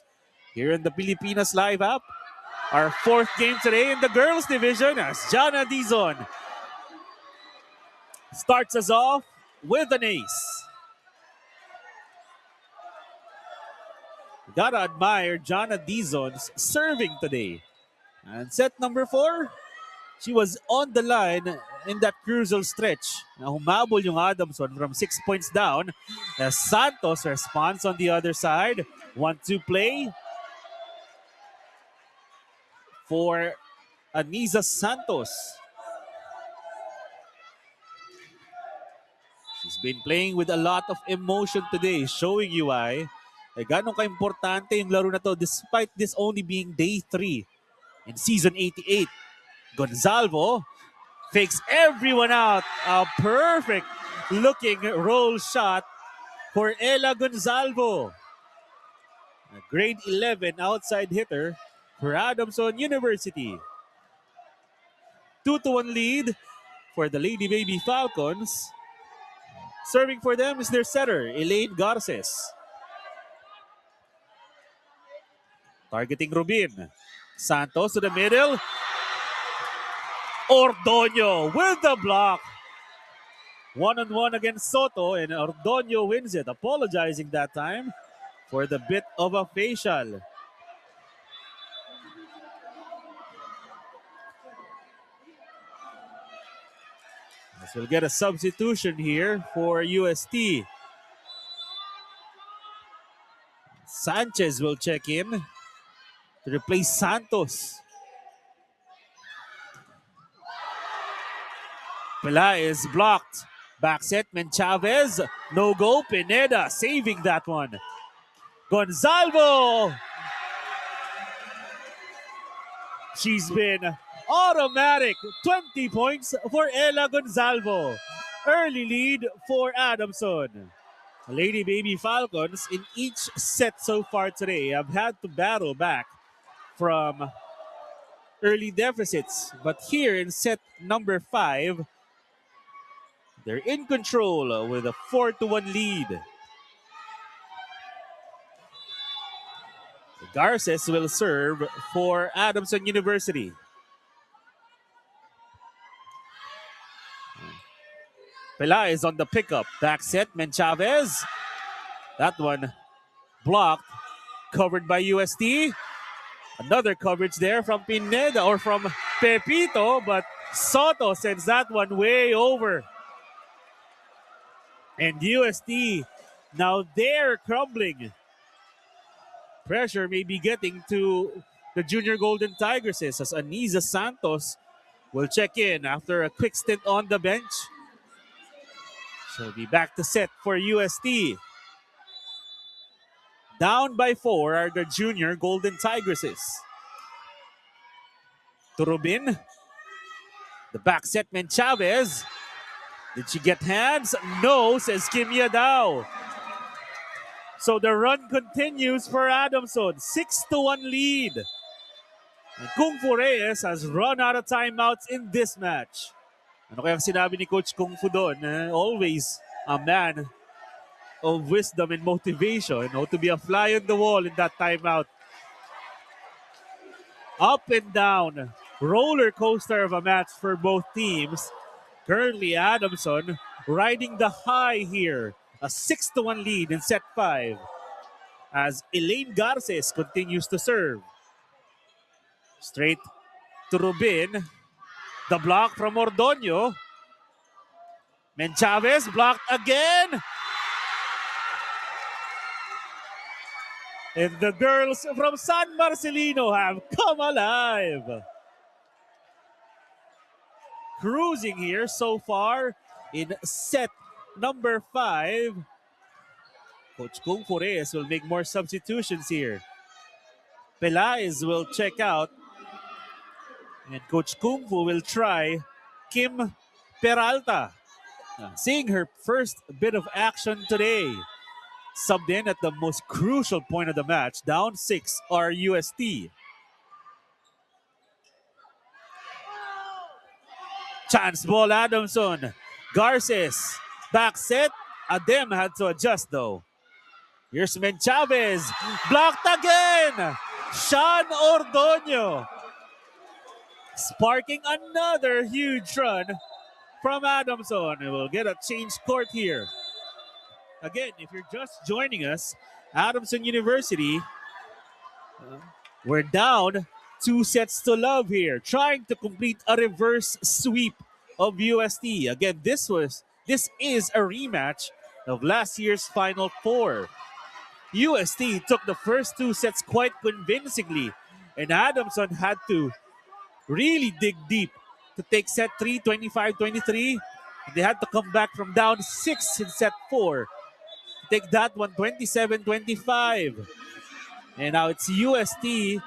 here in the Pilipinas Live app. Our 4th game today in the girls division as Jana Dizon starts us off with an ace. Gotta admire Jana Dizon's serving today. And set number 4, she was on the line in that crucial stretch. Na humabol yung Adamson from 6 points down. As Santos responds on the other side. 1-2 play for Aniza Santos. She's been playing with a lot of emotion today, showing you why ganong ka-importante yung laro na to despite this only being day 3 in season 88. Gonzalvo fakes everyone out. A perfect looking roll shot for Ella Gonzalvo. A grade 11 outside hitter for Adamson University. 2-1 lead for the Lady Baby Falcons. Serving for them is their setter, Elaine Garces. Targeting Rubin. Santos to the middle. Ordonio with the block. 1-on-1 against Soto, and Ordonio wins it. Apologizing that time for the bit of a facial. As we'll get a substitution here for UST. Sanchez will check in to replace Santos. Pelaez blocked. Back set, Chavez. No go. Pineda saving that one. Gonzalvo. She's been automatic. 20 points for Ella Gonzalvo. Early lead for Adamson. Lady Baby Falcons in each set so far today have had to battle back from early deficits. But here in set number 5, they're in control with a 4-1 lead. Garces will serve for Adamson University. Pelaez on the pickup. Back set, Chavez. That one blocked. Covered by UST. Another coverage there from Pineda or from Pepito, but Soto sends that one way over. And UST, now they're crumbling. Pressure may be getting to the Junior Golden Tigresses as Aniza Santos will check in after a quick stint on the bench. She'll be back to set for UST. Down by 4 are the Junior Golden Tigresses. Turubin. The back set, Chavez. Did she get hands? No, says Kim Yadao. So the run continues for Adamson. 6-1 lead. And Kung Fu Reyes has run out of timeouts in this match. Ano kaya sinabi ni Coach Kung Fu doon? Always a man of wisdom and motivation. To be a fly on the wall in that timeout. Up and down. Roller coaster of a match for both teams. Currently Adamson riding the high here. A 6-1 lead in set 5 as Elaine Garces continues to serve. Straight to Rubin. The block from Ordonio. Chavez blocked again. And the girls from San Marcelino have come alive. Cruising here so far in set number 5. Coach Kung Fu Reyes will make more substitutions here. Pelaez will check out. And Coach Kung Fu will try Kim Peralta. Seeing her first bit of action today. Subbed in at the most crucial point of the match. Down 6 are UST. Chance ball Adamson. Garces. Back set. Adem had to adjust though. Here's Chavez. Blocked again. Sean Ordonio. Sparking another huge run from Adamson. We'll get a change court here. Again, if you're just joining us, Adamson University, we're down 2 sets to love here, trying to complete a reverse sweep of UST. Again, this is a rematch of last year's Final Four. UST took the first 2 sets quite convincingly, and Adamson had to really dig deep to take set 3, 25-23. They had to come back from down 6 in set 4 to take that one 27-25. And now it's UST.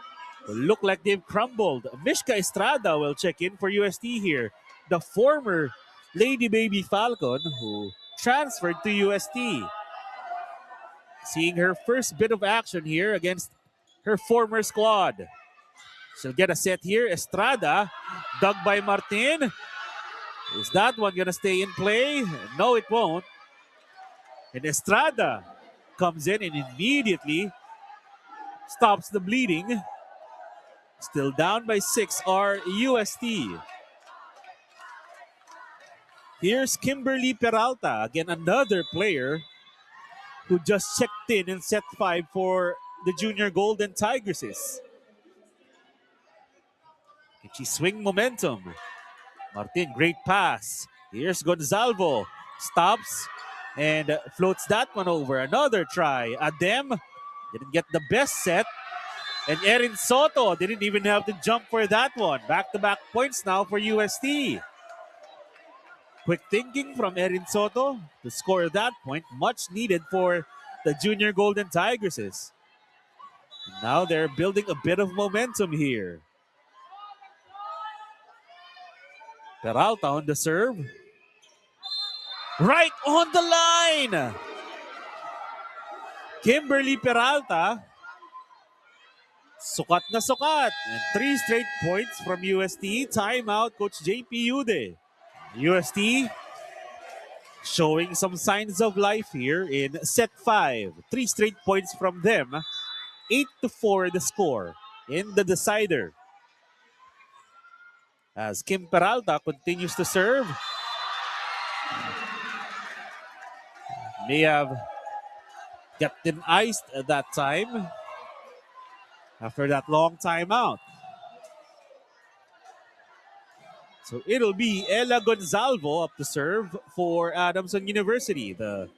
Look like they've crumbled. Mishka Estrada will check in for UST here. The former Lady Baby Falcon who transferred to UST. Seeing her first bit of action here against her former squad. She'll get a set here. Estrada, dug by Martin. Is that one gonna stay in play? No, it won't. And Estrada comes in and immediately stops the bleeding. Still down by 6 are UST. Here's Kimberly Peralta. Again, another player who just checked in set 5 for the Junior Golden Tigresses. Can she swing momentum? Martin, great pass. Here's Gonzalvo. Stops and floats that one over. Another try. Adem didn't get the best set. And Erin Soto didn't even have to jump for that one. Back-to-back points now for UST. Quick thinking from Erin Soto to score that point. Much needed for the Junior Golden Tigresses. Now they're building a bit of momentum here. Peralta on the serve. Right on the line! Kimberly Peralta. Sukat na sukat. And 3 straight points from UST. Timeout, Coach JP Ude. UST showing some signs of life here in set 5. 3 straight points from them. 8-4 the score in the decider. As Kim Peralta continues to serve. May have gotten iced at that time after that long timeout. So it'll be Ella Gonzalvo up to serve for Adamson University, the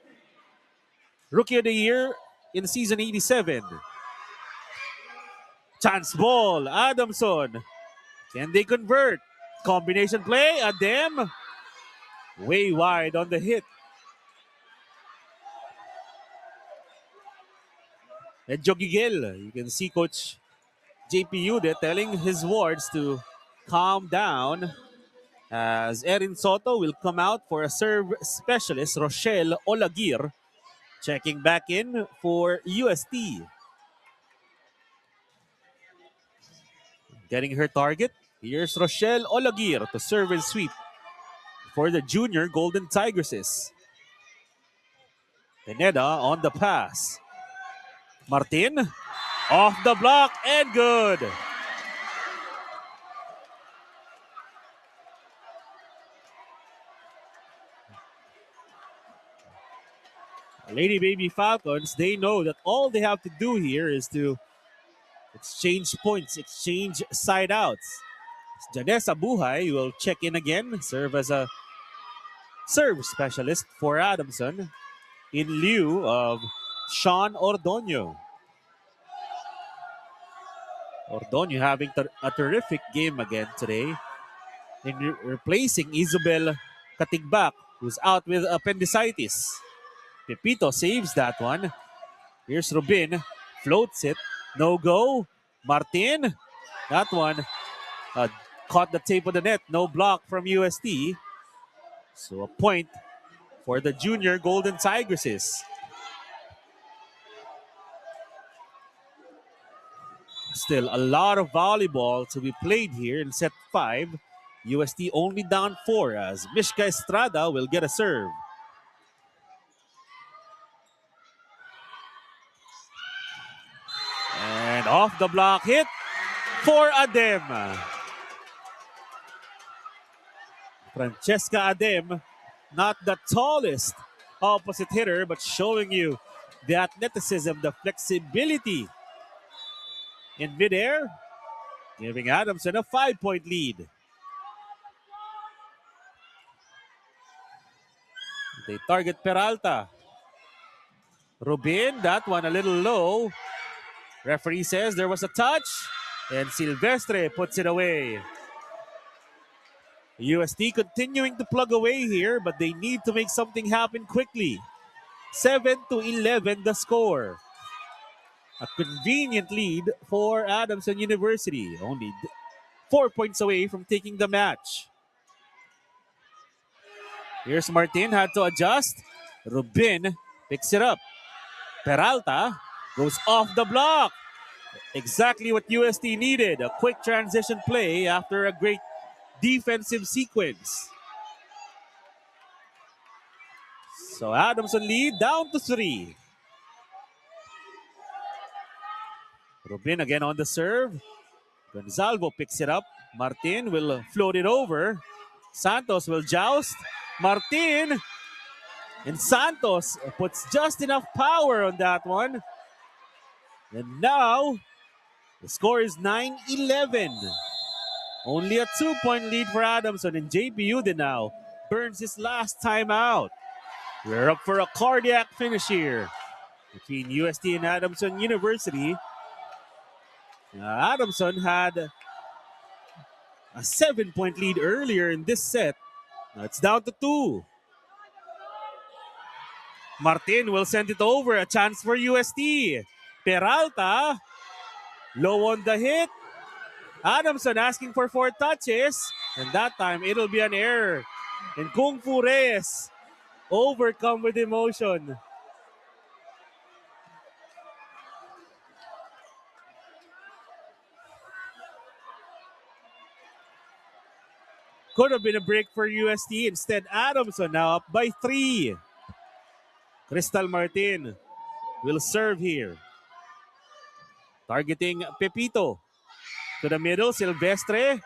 Rookie of the Year in season 87. Chance ball, Adamson. Can they convert? Combination play, Adem. Way wide on the hit. And Jogigel, you can see Coach JP Ude telling his wards to calm down as Erin Soto will come out for a serve specialist, Rochelle Olagir, checking back in for UST. Getting her target. Here's Rochelle Olagir to serve and sweep for the Junior Golden Tigresses. Pineda on the pass. Martin off the block and good. Lady Baby Falcons, they know that all they have to do here is to exchange points, exchange side outs. Janessa Buhay will check in again, serve as a serve specialist for Adamson in lieu of Sean Ordonio. Ordonio having a terrific game again today in replacing Isabel Katigbak, who's out with appendicitis. Pepito saves that one. Here's Rubin, floats it, no go. Martin, that one caught the tape of the net, no block from UST. So a point for the Junior Golden Tigresses. Still a lot of volleyball to be played here in set 5. UST only down 4 as Mishka Estrada will get a serve. And off the block hit for Adem. Francesca Adem, not the tallest opposite hitter, but showing you the athleticism, the flexibility in midair, giving Adamson a 5-point lead. They target Peralta. Rubin, that one a little low. Referee says there was a touch, and Silvestre puts it away. UST continuing to plug away here, but they need to make something happen quickly. 7-11 the score. A convenient lead for Adamson University. Only 4 points away from taking the match. Here's Martin, had to adjust. Rubin picks it up. Peralta goes off the block. Exactly what UST needed. A quick transition play after a great defensive sequence. So Adamson lead down to 3. Rubin again on the serve. Gonzalvo picks it up. Martin will float it over. Santos will joust. Martin and Santos puts just enough power on that one. And now the score is 9-11. Only a 2-point lead for Adamson, and JP Ude now burns his last timeout. We're up for a cardiac finish here between UST and Adamson University. Adamson had a 7-point lead earlier in this set. Now it's down to 2. Martin will send it over. A chance for UST. Peralta, low on the hit. Adamson asking for 4 touches. And that time, it'll be an error. And Kung Fu Reyes, overcome with emotion. Could have been a break for UST. Instead, Adamson now up by 3. Crystal Martin will serve here. Targeting Pepito. To the middle, Silvestre.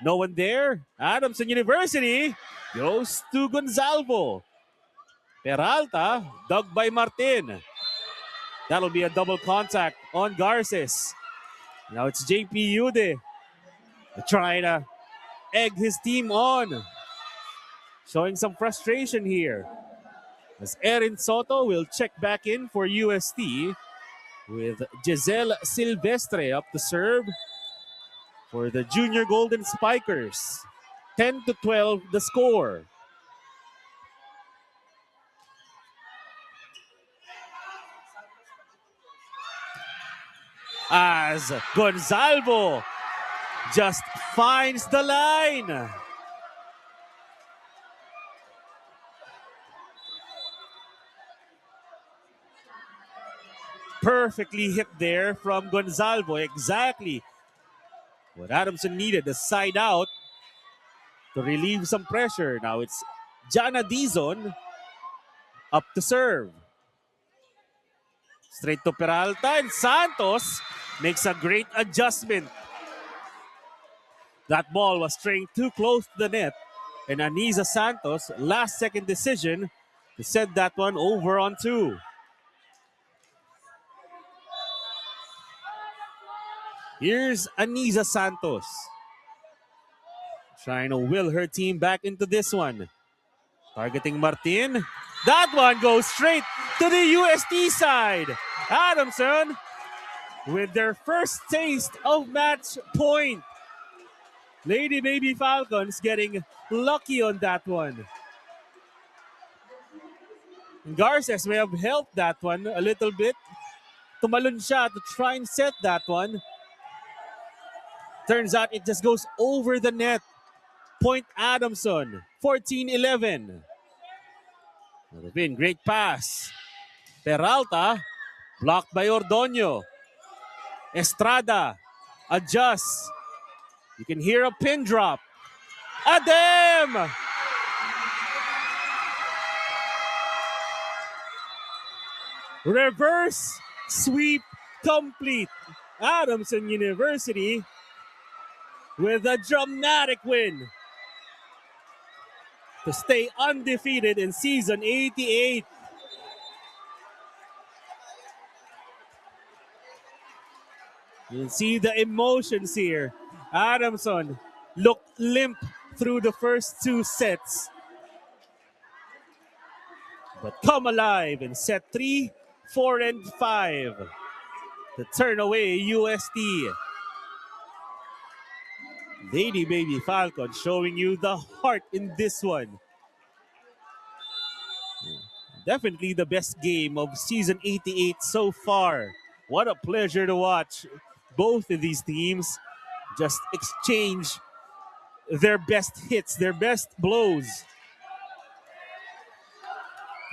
No one there. Adamson University goes to Gonzalvo. Peralta, dug by Martin. That'll be a double contact on Garces. Now it's JP Yude trying to egg his team on. Showing some frustration here. As Erin Soto will check back in for UST with Giselle Silvestre up to serve for the Junior Golden Spikers. 10-12 the score. As Gonzalvo just finds the line. Perfectly hit there from Gonzalvo. Exactly what Adamson needed, the side out to relieve some pressure. Now it's Jana Dizon up to serve. Straight to Peralta, and Santos makes a great adjustment. That ball was straying too close to the net, and Anisa Santos, last second decision to send that one over on 2. Here's Anisa Santos trying to will her team back into this one. Targeting Martin. That one goes straight to the UST side. Adamson with their first taste of match point. Lady Baby Falcons getting lucky on that one. Garces may have helped that one a little bit. Tumalon siya to try and set that one. Turns out it just goes over the net. Point Adamson, 14-11. Would have been great pass. Peralta, blocked by Ordonio. Estrada, adjusts. You can hear a pin drop. Adem! Reverse sweep complete. Adamson University with a dramatic win to stay undefeated in season 88. You can see the emotions here. Adamson looked limp through the first 2 sets, but come alive in set 3, 4, and 5 to turn away UST. Lady Baby Falcon showing you the heart in this one. Definitely the best game of season 88 so far. What a pleasure to watch. Both of these teams just exchange their best hits, their best blows.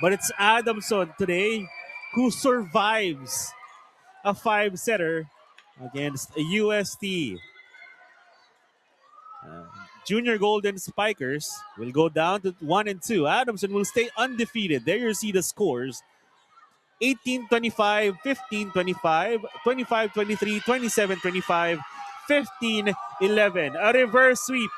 But it's Adamson today who survives a 5-setter against a UST. Junior Golden Spikers will go down to 1 and 2. Adamson will stay undefeated. There you see the scores. 18-25, 15-25, 25-23, 27-25, 15-11. A reverse sweep